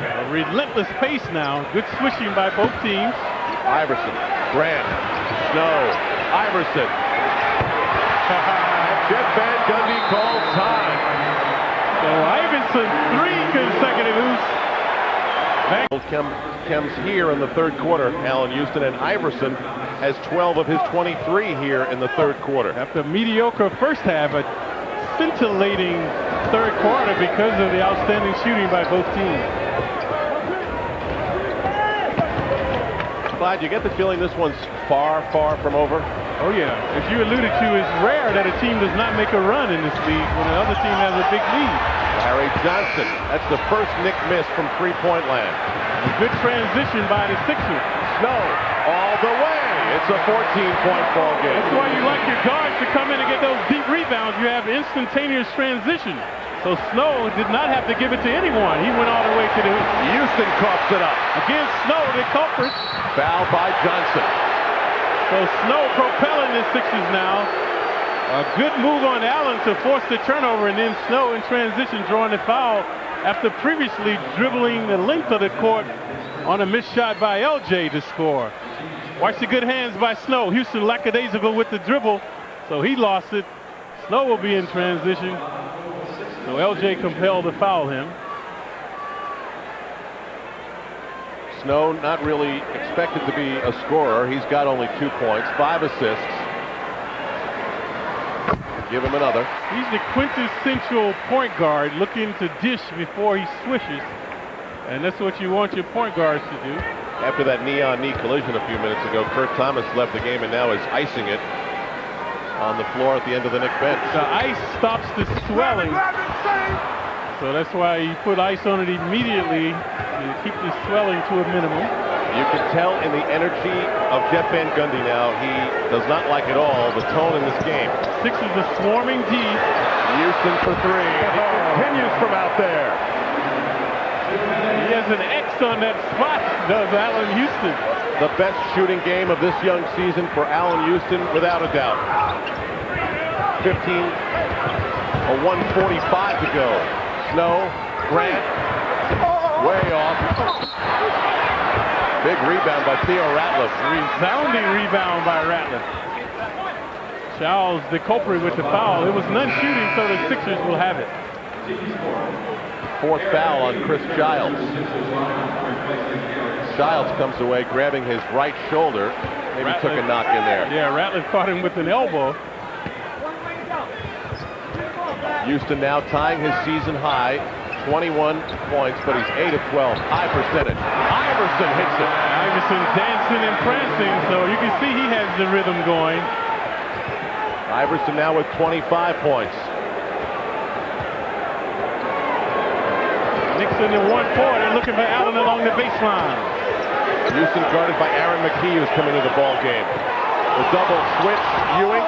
B: A relentless pace now. Good switching by both teams.
A: Iverson, Grant, Snow, Iverson. Jeff Van Gundy calls time.
B: So Iverson, 3 consecutive hoops.
A: Chems here in the third quarter. Allen Houston, and Iverson has 12 of his 23 here in the third quarter.
B: After mediocre first half, a scintillating third quarter because of the outstanding shooting by both teams.
A: Clyde, you get the feeling this one's far, far from over?
B: Oh yeah, as you alluded to, it's rare that a team does not make a run in this league when another team has a big lead.
A: Larry Johnson, that's the first Knick miss from three-point land.
B: A good transition by the Sixers.
A: Snow all the way. It's a 14-point ball game.
B: That's why you like your guards to come in and get those deep rebounds. You have instantaneous transition. So Snow did not have to give it to anyone. He went all the way to the...
A: Houston coughs it up.
B: Against Snow, the culprits.
A: Foul by Johnson.
B: So Snow propelling the Sixers now. A good move on Allen to force the turnover, and then Snow in transition drawing the foul after previously dribbling the length of the court on a missed shot by LJ to score. Watch the good hands by Snow. Houston lackadaisical with the dribble, so he lost it. Snow will be in transition. So LJ compelled to foul him.
A: Snow not really expected to be a scorer. He's got only 2 points, 5 assists. Give him another.
B: He's the quintessential point guard looking to dish before he swishes. And that's what you want your point guards to do.
A: After that knee-on-knee collision a few minutes ago, Kurt Thomas left the game and now is icing it on the floor at the end of the Knicks bench.
B: The ice stops the swelling. So that's why you put ice on it immediately to keep the swelling to a minimum.
A: You can tell in the energy of Jeff Van Gundy now, he does not like at all the tone in this game.
B: Sixers are swarming deep.
A: Houston for three. He continues from out there.
B: He has an X on that spot, does Allen Houston.
A: The best shooting game of this young season for Allen Houston, without a doubt. 1:45 to go. Snow, Grant, way off. Big rebound by Theo Ratliff.
B: Resounding rebound by Ratliff. Charles, the culprit with the foul. It was none shooting, so the Sixers will have it.
A: 4th foul on Chris Childs. Childs comes away grabbing his right shoulder. Maybe
B: Ratliff
A: took a knock in there.
B: Yeah, Ratliff caught him with an elbow.
A: Houston now tying his season high, 21 points, but he's 8 of 12, high percentage. Iverson hits it.
B: Iverson dancing and prancing, so you can see he has the rhythm going.
A: Iverson now with 25 points.
B: Knicks in the 1-4, they're looking for Allen along the baseline.
A: Houston guarded by Aaron McKee, who's coming into the ball game. The double switch, Ewing.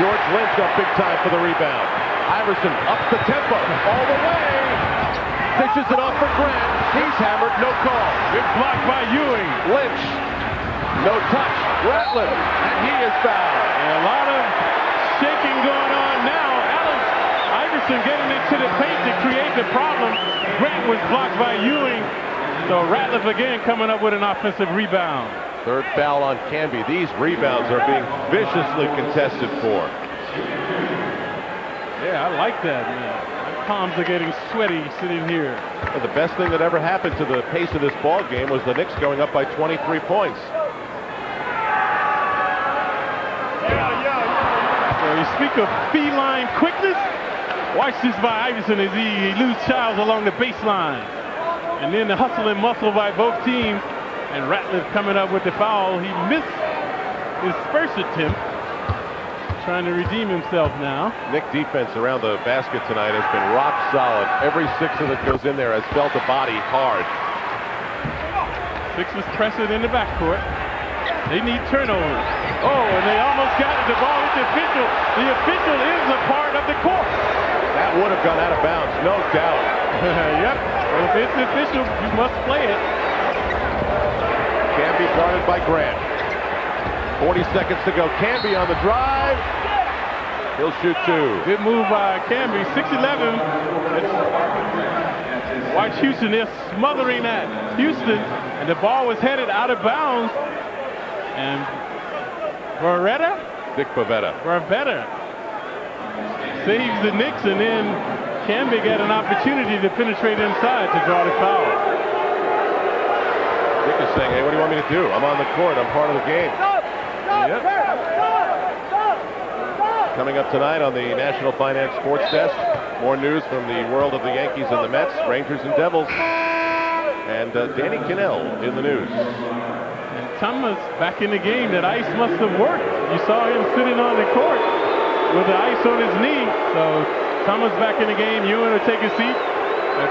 A: George Lynch up big time for the rebound. Iverson ups the tempo all the way. Dishes it off for Grant. He's hammered, no call.
B: Good block by Ewing.
A: Lynch, no touch. Ratliff, and he is fouled.
B: And a lot of shaking going on now. Iverson getting into the paint to create the problem. Grant was blocked by Ewing. So Ratliff again coming up with an offensive rebound.
A: 3rd foul on Canby. These rebounds are being viciously contested for.
B: Yeah, I like that, man. My palms are getting sweaty sitting here.
A: But the best thing that ever happened to the pace of this ball game was the Knicks going up by 23 points.
B: So you speak of feline quickness. Watch this by Iverson as he eludes Childs along the baseline. And then the hustle and muscle by both teams. And Ratliff coming up with the foul. He missed his first attempt. Trying to redeem himself now.
A: Knick defense around the basket tonight has been rock solid. Every Sixer that goes in there has felt the body hard.
B: Sixers press it in the backcourt. They need turnovers. Oh, and they almost got it. The ball with the official. The official is a part of the court.
A: That would have gone out of bounds, no doubt.
B: Yep. If it's official, you must play it.
A: Canby guarded by Grant. 40 seconds to go. Canby on the drive. He'll shoot 2.
B: Good move by Canby. 6'11". Watch Houston. They're smothering that. Houston. And the ball was headed out of bounds. And
A: Dick Bavetta
B: saves the Knicks, and then Canby got an opportunity to penetrate inside to draw the foul.
A: Dick is saying, hey, what do you want me to do? I'm on the court. I'm part of the game.
B: Yep.
A: Coming up tonight on the National Finance Sports Desk, more news from the world of the Yankees and the Mets, Rangers and Devils, and Danny Cannell in the news.
B: And Thomas back in the game. That ice must have worked. You saw him sitting on the court with the ice on his knee. So Thomas back in the game. Ewing will take a seat.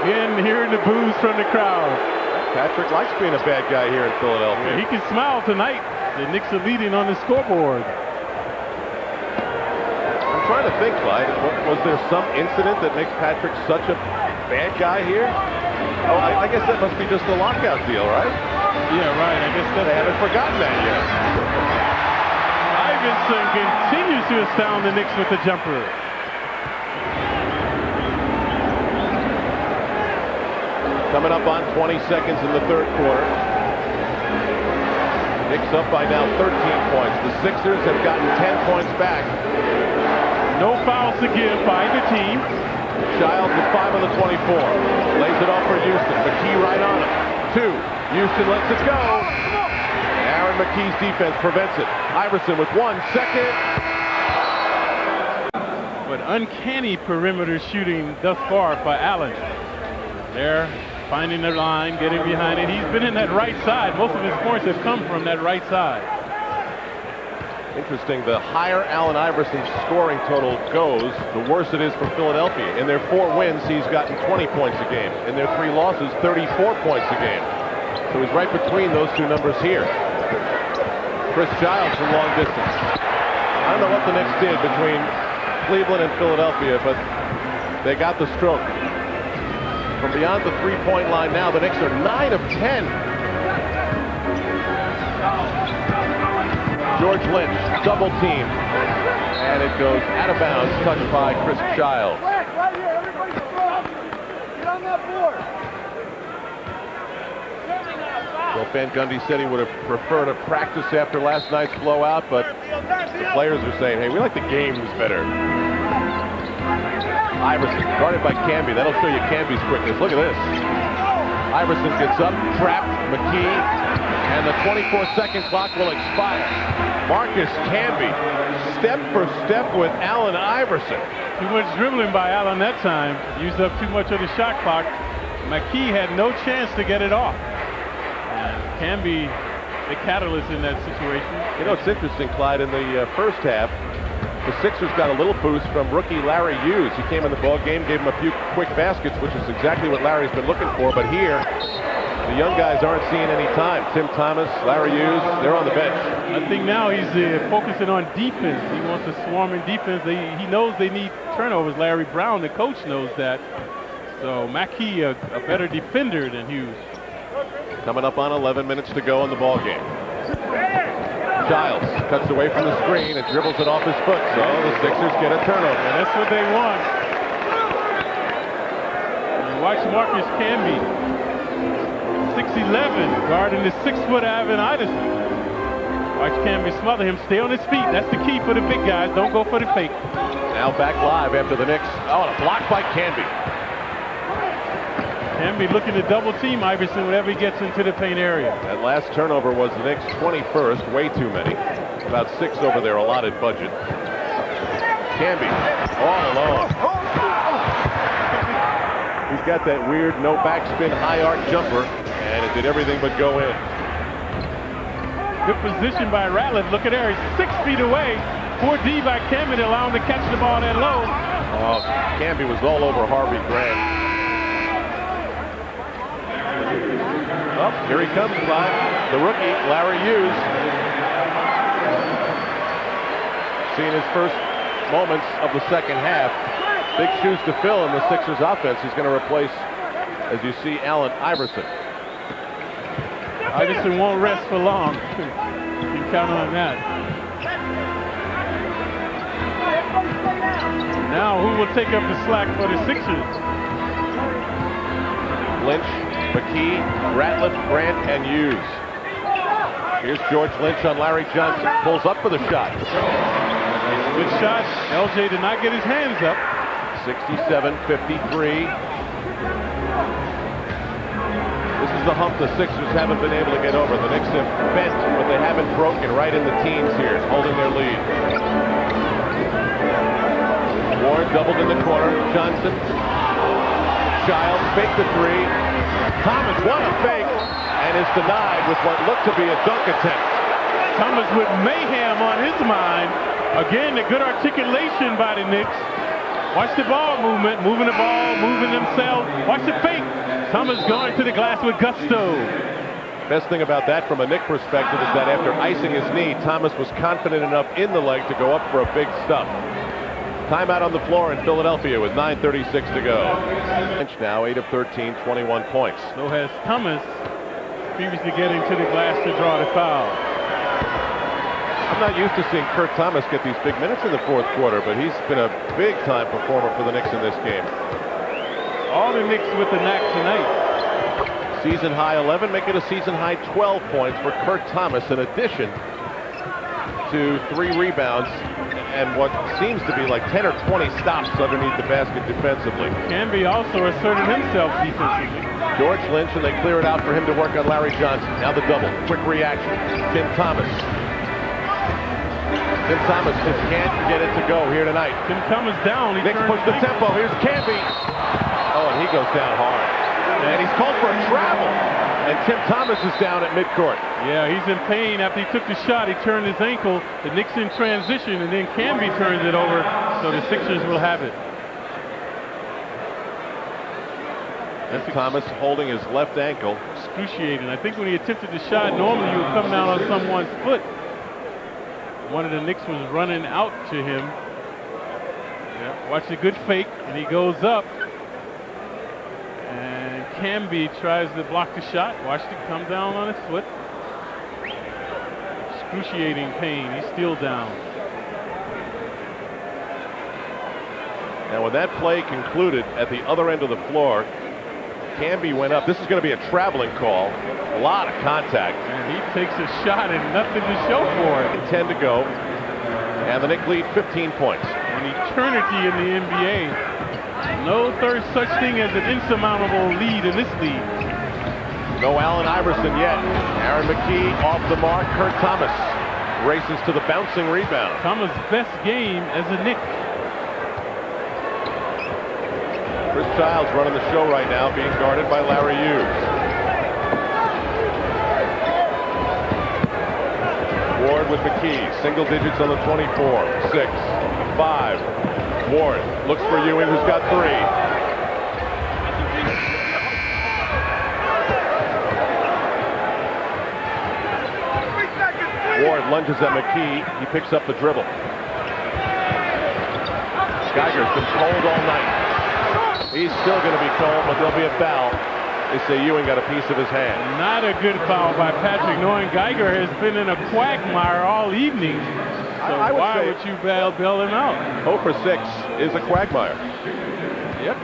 B: Again, hearing the boos from the crowd.
A: Patrick likes being a bad guy here in Philadelphia.
B: Yeah, he can smile tonight. The Knicks are leading on the scoreboard.
A: I'm trying to think, Clyde. Was there some incident that makes Patrick such a bad guy here? Oh, I guess that must be just the lockout deal, right?
B: Yeah, right. I guess
A: they haven't forgotten that yet.
B: Iverson continues to astound the Knicks with the jumper.
A: Coming up on 20 seconds in the third quarter. Knicks up by now 13 points. The Sixers have gotten 10 points back.
B: No fouls to give by either team.
A: Childs with 5 on the 24. Lays it off for Houston. McKee right on him. 2. Houston lets it go. Aaron McKee's defense prevents it. Iverson with 1 second.
B: But uncanny perimeter shooting thus far for Allen. There, finding the line, getting behind it. He's been in that right side. Most of his points have come from that right side.
A: Interesting, the higher Allen Iverson's scoring total goes, the worse it is for Philadelphia. In their 4 wins, he's gotten 20 points a game. In their 3 losses, 34 points a game. So he's right between those 2 numbers here. Chris Childs from long distance. I don't know what the Knicks did between Cleveland and Philadelphia, but they got the stroke. From beyond the 3-point line now, the Knicks are 9 of 10. George Lynch, double team. And it goes out of bounds, touched by Chris Childs.
C: Right here, everybody strong. Get on that board.
A: Well, Van Gundy said he would have preferred a practice after last night's blowout, but the players are saying, hey, we like the games better. Iverson, guarded by Camby. That'll show you Camby's quickness. Look at this. Iverson gets up, trapped, McKee, and the 24-second clock will expire. Marcus Camby, step for step with Allen Iverson.
B: Too much dribbling by Allen that time. Used up too much of the shot clock. McKee had no chance to get it off. Camby, the catalyst in that situation.
A: You know, it's interesting, Clyde, in the first half, the Sixers got a little boost from rookie Larry Hughes. He came in the ball game, gave him a few quick baskets, which is exactly what Larry's been looking for. But here, the young guys aren't seeing any time. Tim Thomas, Larry Hughes, they're on the bench.
B: I think now he's focusing on defense. He wants to swarm in defense. He knows they need turnovers. Larry Brown, the coach, knows that. So McKee, a better defender than Hughes.
A: Coming up on 11 minutes to go in the ball game. Childs cuts away from the screen and dribbles it off his foot. So the Sixers get a turnover.
B: And that's what they want. And watch Marcus Camby, 6'11", guarding the 6-foot Allen Iverson. Watch Camby smother him. Stay on his feet. That's the key for the big guys. Don't go for the fake.
A: Now back live after the Knicks. Oh, and a block by Camby.
B: Camby looking to double team Iverson whenever he gets into the paint area.
A: That last turnover was the Knicks' 21st, way too many. About 6 over their allotted budget. Camby, all alone. He's got that weird no backspin high arc jumper, and it did everything but go in.
B: Good position by Ratliff. Look at there, he's 6 feet away. 4D by Camby to allow him to catch the ball that low.
A: Oh, Camby was all over Harvey Grant. Oh, here he comes, Clyde. The rookie, Larry Hughes. Seeing his first moments of the second half. Big shoes to fill in the Sixers offense. He's going to replace, as you see, Allen Iverson.
B: Iverson won't rest for long. You can count on that. Now, who will take up the slack for the Sixers?
A: Lynch, McKee, Ratliff, Grant, and Hughes. Here's George Lynch on Larry Johnson. Pulls up for the shot.
B: Good shot. LJ did not get his hands up.
A: 67-53. This is the hump the Sixers haven't been able to get over. The Knicks have bent, but they haven't broken, right in the teens here, holding their lead. Ward doubled in the corner. Johnson. Childs fake the 3. Thomas, what a fake, and is denied with what looked to be a dunk attempt.
B: Thomas with mayhem on his mind. Again, the good articulation by the Knicks. Watch the ball movement, moving the ball, moving themselves. Watch the fake. Thomas going to the glass with gusto.
A: Best thing about that from a Knick perspective is that after icing his knee, Thomas was confident enough in the leg to go up for a big stuff. Timeout on the floor in Philadelphia with 9:36 to go. Bench now 8 of 13, 21 points.
B: So has Thomas previously getting to the glass to draw the foul.
A: I'm not used to seeing Kurt Thomas get these big minutes in the fourth quarter, but he's been a big-time performer for the Knicks in this game.
B: All the Knicks with the knack tonight.
A: Season high 11, make it a season high 12 points for Kurt Thomas, in addition to 3 rebounds and what seems to be like 10 or 20 stops underneath the basket defensively.
B: Camby also asserted himself defensively.
A: George Lynch, and they clear it out for him to work on Larry Johnson. Now the double, quick reaction. Tim Thomas. Tim Thomas just can't get it to go here tonight.
B: Tim Thomas down.
A: Knicks push the tempo. Here's Camby. Oh, and he goes down hard. And he's called for a travel. And Tim Thomas is down at midcourt.
B: Yeah, he's in pain after he took the shot. He turned his ankle. The Knicks in transition, and then Camby turns it over, so the Sixers will have it.
A: That's Thomas holding his left ankle.
B: Excruciating. I think when he attempted the shot, normally you would come down on someone's foot. One of the Knicks was running out to him. Yeah, watch the good fake, and he goes up. And Camby tries to block the shot. Watch it come down on his foot. Excruciating pain. He's still down.
A: Now, when that play concluded at the other end of the floor, Camby went up. This is going to be a traveling call. A lot of contact.
B: And he takes a shot and nothing to show for it.
A: 10 to go. And the Knicks lead 15 points.
B: An eternity in the NBA. No such thing as an insurmountable lead in this league.
A: No Allen Iverson yet. Aaron McKee off the mark. Kurt Thomas races to the bouncing rebound.
B: Thomas' best game as a Knick.
A: Chris Childs running the show right now, being guarded by Larry Hughes. Ward with McKee, single digits on the 24, 6, 5. Ward looks for Ewing, who's got 3. Ward lunges at McKee. He picks up the dribble. Geiger's been cold all night. He's still going to be cold, but there'll be a foul. They say Ewing got a piece of his hand.
B: Not a good foul by Patrick, knowing Geiger has been in a quagmire all evening. So why would you bail him out?
A: 0 for 6 is a quagmire.
B: Yep.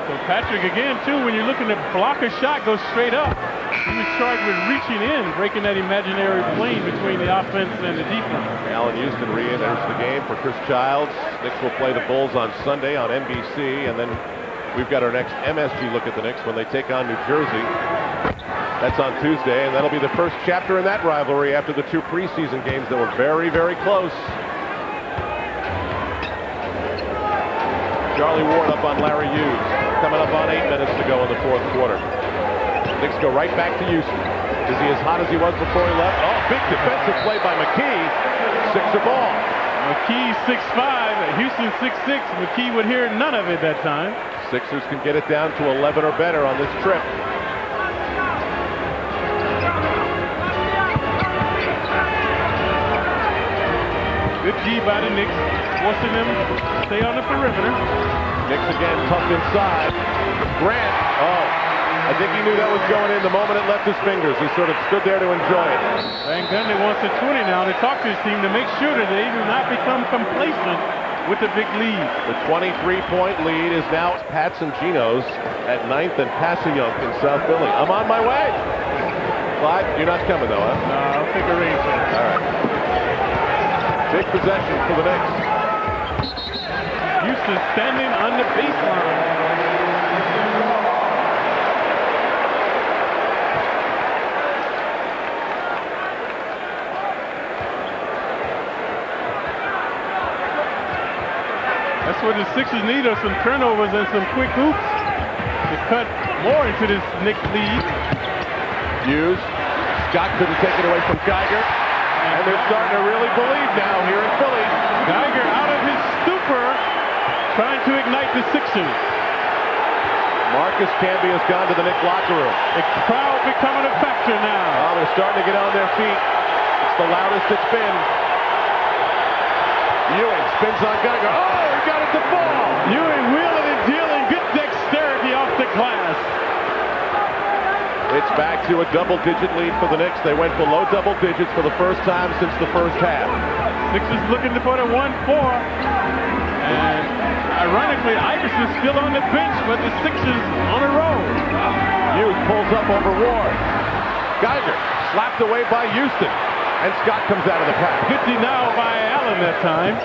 B: So Patrick, again, too, when you're looking to block a shot, go straight up. He was charged with reaching in, breaking that imaginary plane between the offense and the defense.
A: Allen Houston re-enters the game for Chris Childs. Knicks will play the Bulls on Sunday on NBC, and then we've got our next MSG look at the Knicks when they take on New Jersey. That's on Tuesday, and that'll be the first chapter in that rivalry after the 2 preseason games that were very, very close. Charlie Ward up on Larry Hughes, coming up on 8 minutes to go in the fourth quarter. Knicks go right back to Houston. Is he as hot as he was before he left? Oh, big defensive play by McKee. 6 the ball.
B: McKee 6'5", Houston 6'6". McKee would hear none of it that time.
A: Sixers can get it down to 11 or better on this trip.
B: Good D by the Knicks, forcing them to stay on the perimeter.
A: Knicks again tucked inside. Grant, oh, I think he knew that was going in the moment it left his fingers. He sort of stood there to enjoy it.
B: Van Gundy wants a 20 now to talk to his team to make sure that they do not become complacent with the big lead. The
A: 23-point lead is now Pats and Geno's at 9th and Passayunk in South Philly. I'm on my way. Clyde, you're not coming though, huh?
B: No, I'll take a range.
A: All right. Big possession for the Knicks.
B: Houston standing on the baseline. That's what the Sixers need, are some turnovers and some quick hoops to cut more into this Knicks lead.
A: Hughes, Scott couldn't take it away from Geiger. And they're starting to really believe now here in Philly.
B: Geiger out of his stupor, trying to ignite the Sixers.
A: Marcus Camby has gone to the Knicks locker room.
B: The crowd becoming a factor now.
A: Oh, they're starting to get on their feet. It's the loudest it's been. Ewing spins on Geiger. Oh, he got it to fall.
B: Ewing wheeling and dealing. Good dexterity off the glass.
A: It's back to a double-digit lead for the Knicks. They went below double digits for the first time since the first half.
B: Sixers looking to put a 1-4. And ironically, Iverson's still on the bench, but the Sixers on a roll.
A: Hughes pulls up over Ward. Geiger slapped away by Houston. And Scott comes out of the pack.
B: Good denial by Allen that time.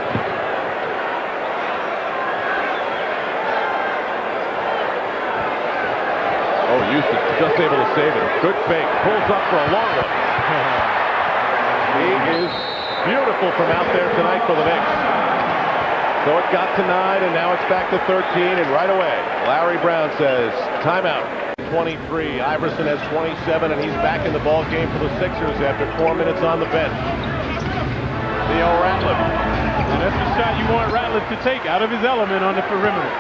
A: Oh, Houston just able to save it. Good fake. Pulls up for a long one. He is beautiful from out there tonight for the Knicks. So it got to 9, and now it's back to 13, and right away, Larry Brown says, timeout. 23. Iverson has 27, and he's back in the ball game for the Sixers after 4 minutes on the bench. Theo Ratliff.
B: And that's the shot you want Ratliff to take out of his element on the perimeter.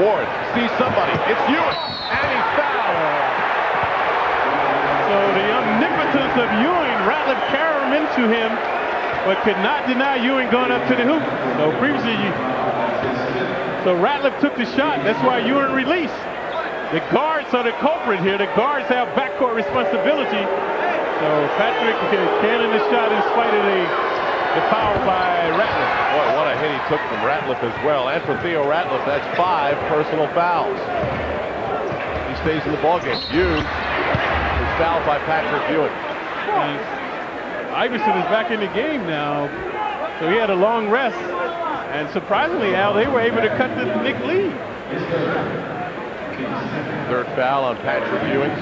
A: Ward sees somebody. It's Ewing, and he's fouled.
B: So the omnipotence of Ewing, Ratliff carried him into him, but could not deny Ewing going up to the hoop. So previously, so Ratliff took the shot. That's why Ewing released. The guards are the culprit here. The guards have backcourt responsibility. So Patrick cannon the shot in spite of the foul by Ratliff.
A: Boy, what a hit he took from Ratliff as well. And for Theo Ratliff, that's 5 personal fouls. He stays in the ballgame. Hughes is fouled by Patrick Ewing.
B: Iverson is back in the game now. So he had a long rest. And surprisingly, Al, they were able to cut the Knicks lead.
A: Third foul on Patrick Ewing.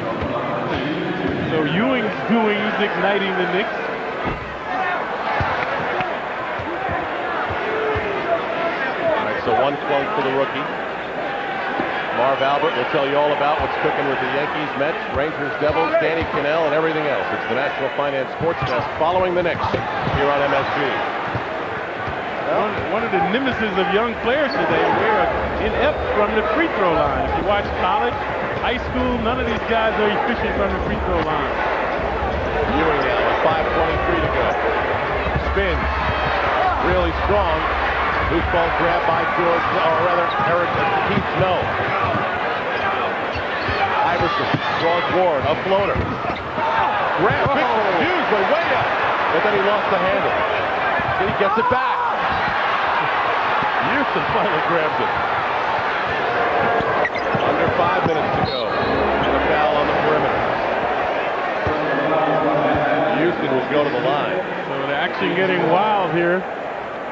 B: So Ewing's doings igniting the Knicks.
A: All right, so 1 plunk for the rookie. Marv Albert will tell you all about what's cooking with the Yankees, Mets, Rangers, Devils, Danny Cannell, and everything else. It's the National Finance Sports Desk following the Knicks here on MSG.
B: One of the nemesis of young players today, we're inept from the free throw line. If you watch college, high school, none of these guys are efficient from the free throw line.
A: Ewing now with 5:23 to go. Spins. Really strong. Loose ball grab by George, or rather, Eric Keith Snow. Iverson draws Ward, a floater. Grab, Hughes went way up, but then he lost the handle. Then he gets it back. Houston finally grabs it. Under 5 minutes to go. And a foul on the perimeter. Houston will go to the line.
B: So the action getting wild here.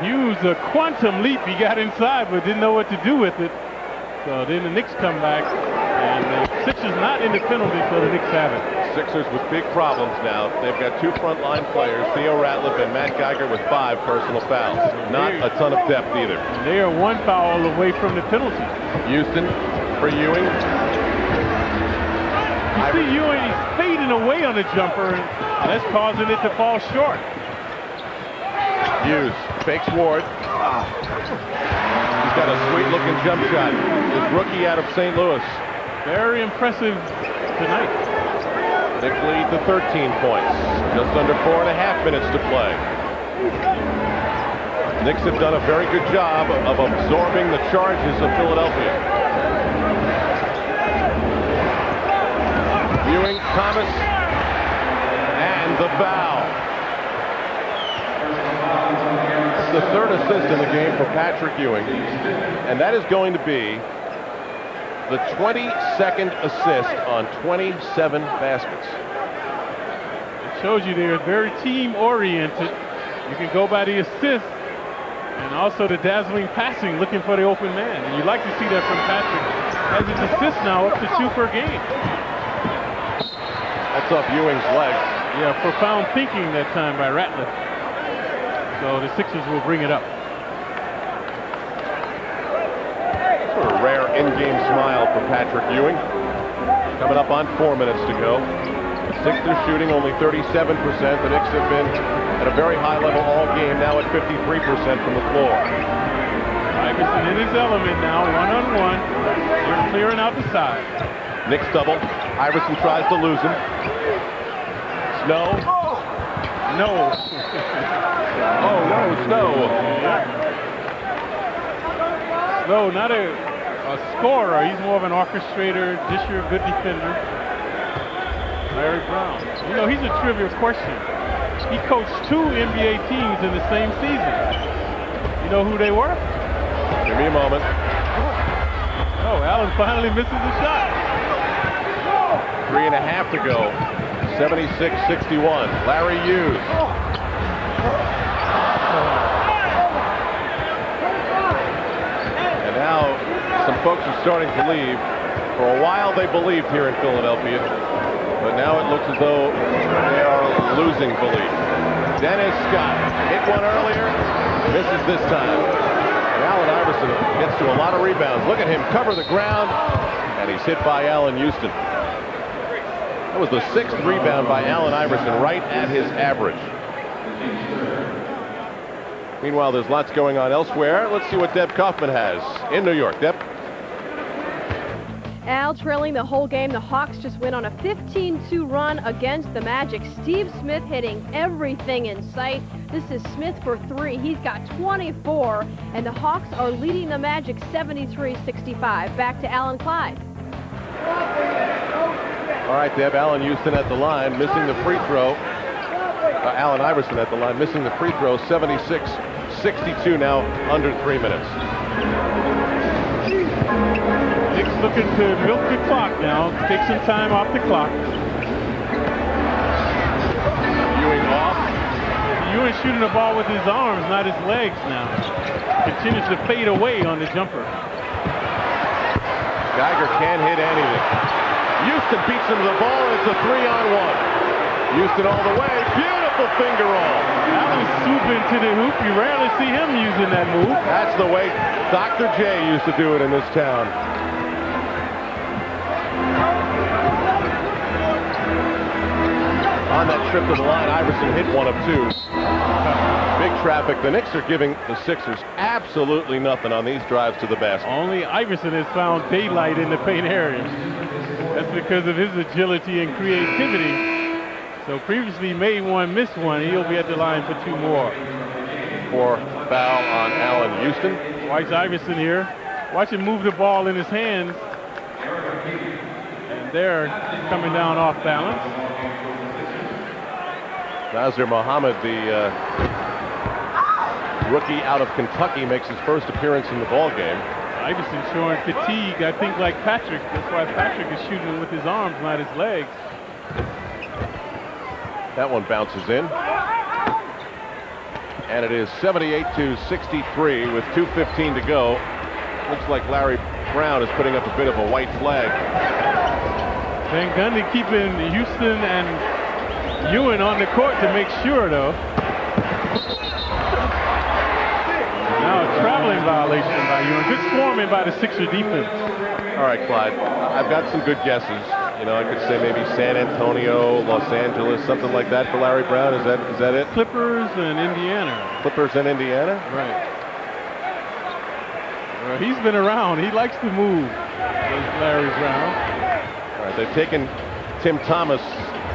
B: Hughes, a quantum leap. He got inside, but didn't know what to do with it. So then the Knicks come back, and the Sixers not in the penalty, so the Knicks have it.
A: Sixers with big problems now. They've got 2 frontline players, Theo Ratliff and Matt Geiger, with 5 personal fouls. Not a ton of depth either.
B: They are 1 foul away from the penalty.
A: Houston for Ewing.
B: You see Ewing fading away on the jumper, and that's causing it to fall short.
A: Hughes fakes Ward. He's got a sweet-looking jump shot. This rookie out of St. Louis.
B: Very impressive tonight.
A: Knicks lead to 13 points. Just under 4.5 minutes to play. Knicks have done a very good job of absorbing the charges of Philadelphia. Ewing, Thomas, and the foul. The 3rd assist in the game for Patrick Ewing, and that is going to be the 22nd assist on 27 baskets.
B: It shows you they're very team-oriented. You can go by the assist and also the dazzling passing, looking for the open man. And you'd like to see that from Patrick, as his assists now up to 2 per game.
A: That's off Ewing's legs.
B: Yeah, profound thinking that time by Ratliff. So the Sixers will bring it up.
A: Sort of rare in-game smile for Patrick Ewing. Coming up on 4 minutes to go. Sixers shooting only 37%. The Knicks have been at a very high level all game, now at 53% from the floor.
B: Iverson in his element now, one-on-one. They're clearing out the side.
A: Knicks double. Iverson tries to lose him. Snow.
B: No.
A: Oh, no, Snow.
B: No, not a scorer. He's more of an orchestrator, disher, good defender. Larry Brown. You know, he's a trivia question. He coached 2 NBA teams in the same season. You know who they were?
A: Give me a moment.
B: Oh, Allen finally misses the shot.
A: 3.5 to go. 76-61. Larry Hughes. And now some folks are starting to leave. For a while they believed here in Philadelphia, but now it looks as though they are losing belief. Dennis Scott hit one earlier, misses this time. And Allen Iverson gets to a lot of rebounds. Look at him cover the ground, and he's hit by Allen Houston. That was the 6th rebound by Allen Iverson, right at his average. Meanwhile, there's lots going on elsewhere. Let's see what Deb Kaufman has in New York. Deb?
D: Al trailing the whole game. The Hawks just went on a 15-2 run against the Magic. Steve Smith hitting everything in sight. This is Smith for 3. He's got 24, and the Hawks are leading the Magic 73-65. Back to Alan Clyde.
A: All right, Deb. Allen Houston at the line, missing the free throw. Allen Iverson at the line, missing the free throw. 76-62 now, under 3 minutes.
B: Knicks looking to milk the clock now, take some time off the clock.
A: Ewing off.
B: Ewing shooting the ball with his arms, not his legs now. Continues to fade away on the jumper.
A: Geiger can't hit anything. Houston beats him to the ball, and it's a 3-on-1. Houston all the way. Beautiful finger roll.
B: Allen swooping to the hoop. You rarely see him using that move.
A: That's the way Dr. J used to do it in this town. On that trip to the line, Iverson hit 1 of 2. Big traffic. The Knicks are giving the Sixers absolutely nothing on these drives to the basket.
B: Only Iverson has found daylight in the paint area. That's because of his agility and creativity. So previously made 1, missed 1. He'll be at the line for 2 more.
A: For foul on Allen Houston.
B: Watch Iverson here. Watch him move the ball in his hands. And they're coming down off balance.
A: Nazir Mohammed, the rookie out of Kentucky, makes his first appearance in the ball game.
B: Iverson showing fatigue, I think, like Patrick. That's why Patrick is shooting with his arms, not his legs.
A: That one bounces in. And it is 78-63 with 2:15 to go. Looks like Larry Brown is putting up a bit of a white flag.
B: Van Gundy keeping Houston and Ewing on the court to make sure, though. Now a traveling violation by Ewing. Good swarming by the Sixer defense.
A: All right, Clyde. I've got some good guesses. You know, I could say maybe San Antonio, Los Angeles, something like that for Larry Brown. Is that it?
B: Clippers and Indiana.
A: Clippers and Indiana?
B: Right. Well, he's been around. He likes to move. Larry Brown.
A: All right, they've taken Tim Thomas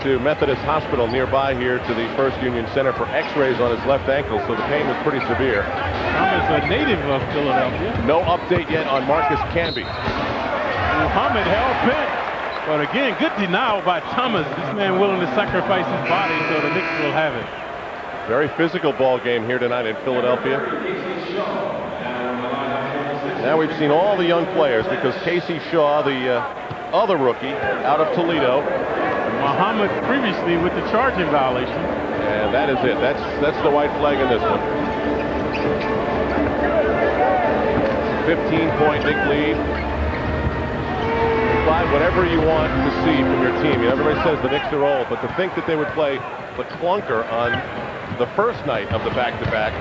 A: to Methodist Hospital nearby here to the First Union Center for x-rays on his left ankle, so the pain was pretty severe.
B: Thomas, a native of Philadelphia.
A: No update yet on Marcus Camby.
B: Muhammad hell bent. But again, good denial by Thomas. This man willing to sacrifice his body so the Knicks will have it.
A: Very physical ball game here tonight in Philadelphia. Now we've seen all the young players because Casey Shaw, the other rookie out of Toledo.
B: Muhammad previously with the charging violation.
A: And that is it. That's the white flag in this one. 15-point Knick lead. Clyde, whatever you want to see from your team. You know, everybody says the Knicks are old, but to think that they would play the clunker on the first night of the back-to-back.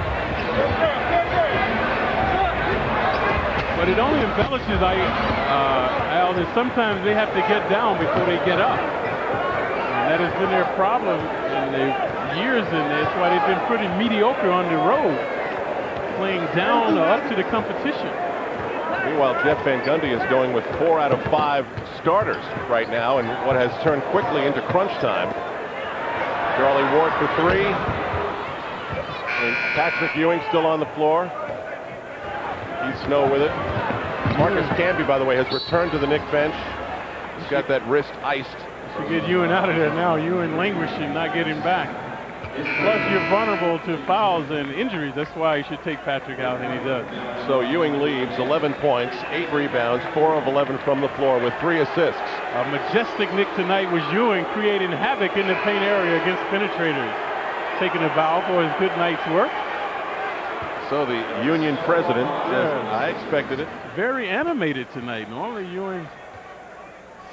B: But it only embellishes, Al, that sometimes they have to get down before they get up. And That has been their problem in the years, and that's why they've been pretty mediocre on the road, playing down or up to the competition.
A: Meanwhile, Jeff Van Gundy is going with 4 out of 5 starters right now in what has turned quickly into crunch time. Charlie Ward for 3. And Patrick Ewing still on the floor. Keith Snow with it. Marcus Camby, by the way, has returned to the Knicks bench. He's got that wrist iced.
B: To get Ewing out of there now. Ewing languishing, not getting back. Plus, you're vulnerable to fouls and injuries. That's why you should take Patrick out, and he does.
A: So Ewing leaves 11 points, 8 rebounds, 4 of 11 from the floor with 3 assists.
B: A majestic Knick tonight was Ewing, creating havoc in the paint area against penetrators. Taking a bow for his good night's work.
A: So the Union president says, I expected it.
B: Very animated tonight. Normally Ewing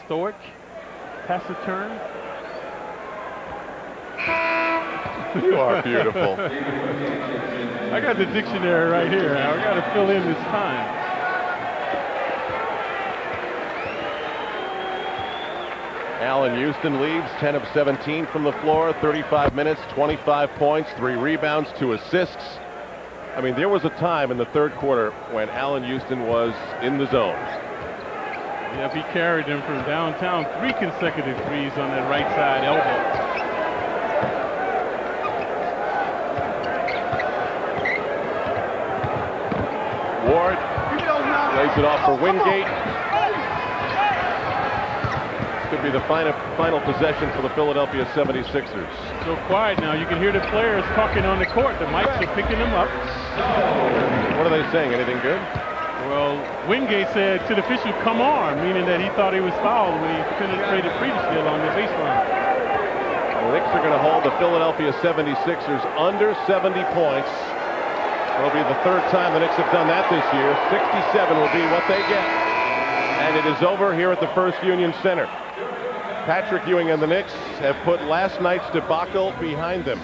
B: stoic, taciturn.
A: You are beautiful.
B: I got the dictionary right here. I got to fill in this time.
A: Allen Houston leaves 10 of 17 from the floor, 35 minutes, 25 points, 3 rebounds, 2 assists. I mean, there was a time in the third quarter when Allen Houston was in the zone.
B: Yep, he carried them from downtown. 3 consecutive threes on that right side elbow.
A: Ward lays it off for Wingate. Could be the final possession for the Philadelphia 76ers.
B: So quiet now. You can hear the players talking on the court. The mics are picking them up.
A: What are they saying? Anything good?
B: Well, Wingate said to the official, come on, meaning that he thought he was fouled when he penetrated previously along the baseline.
A: The Knicks are going to hold the Philadelphia 76ers under 70 points. It'll be the 3rd time the Knicks have done that this year. 67 will be what they get. And it is over here at the First Union Center. Patrick Ewing and the Knicks have put last night's debacle behind them.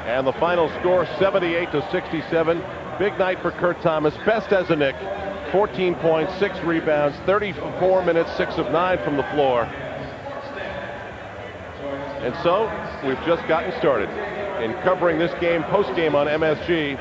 A: And the final score, 78-67. Big night for Kurt Thomas, best as a Knick. 14 points, 6 rebounds, 34 minutes, 6 of 9 from the floor. And so, we've just gotten started. In covering this game, post-game on MSG,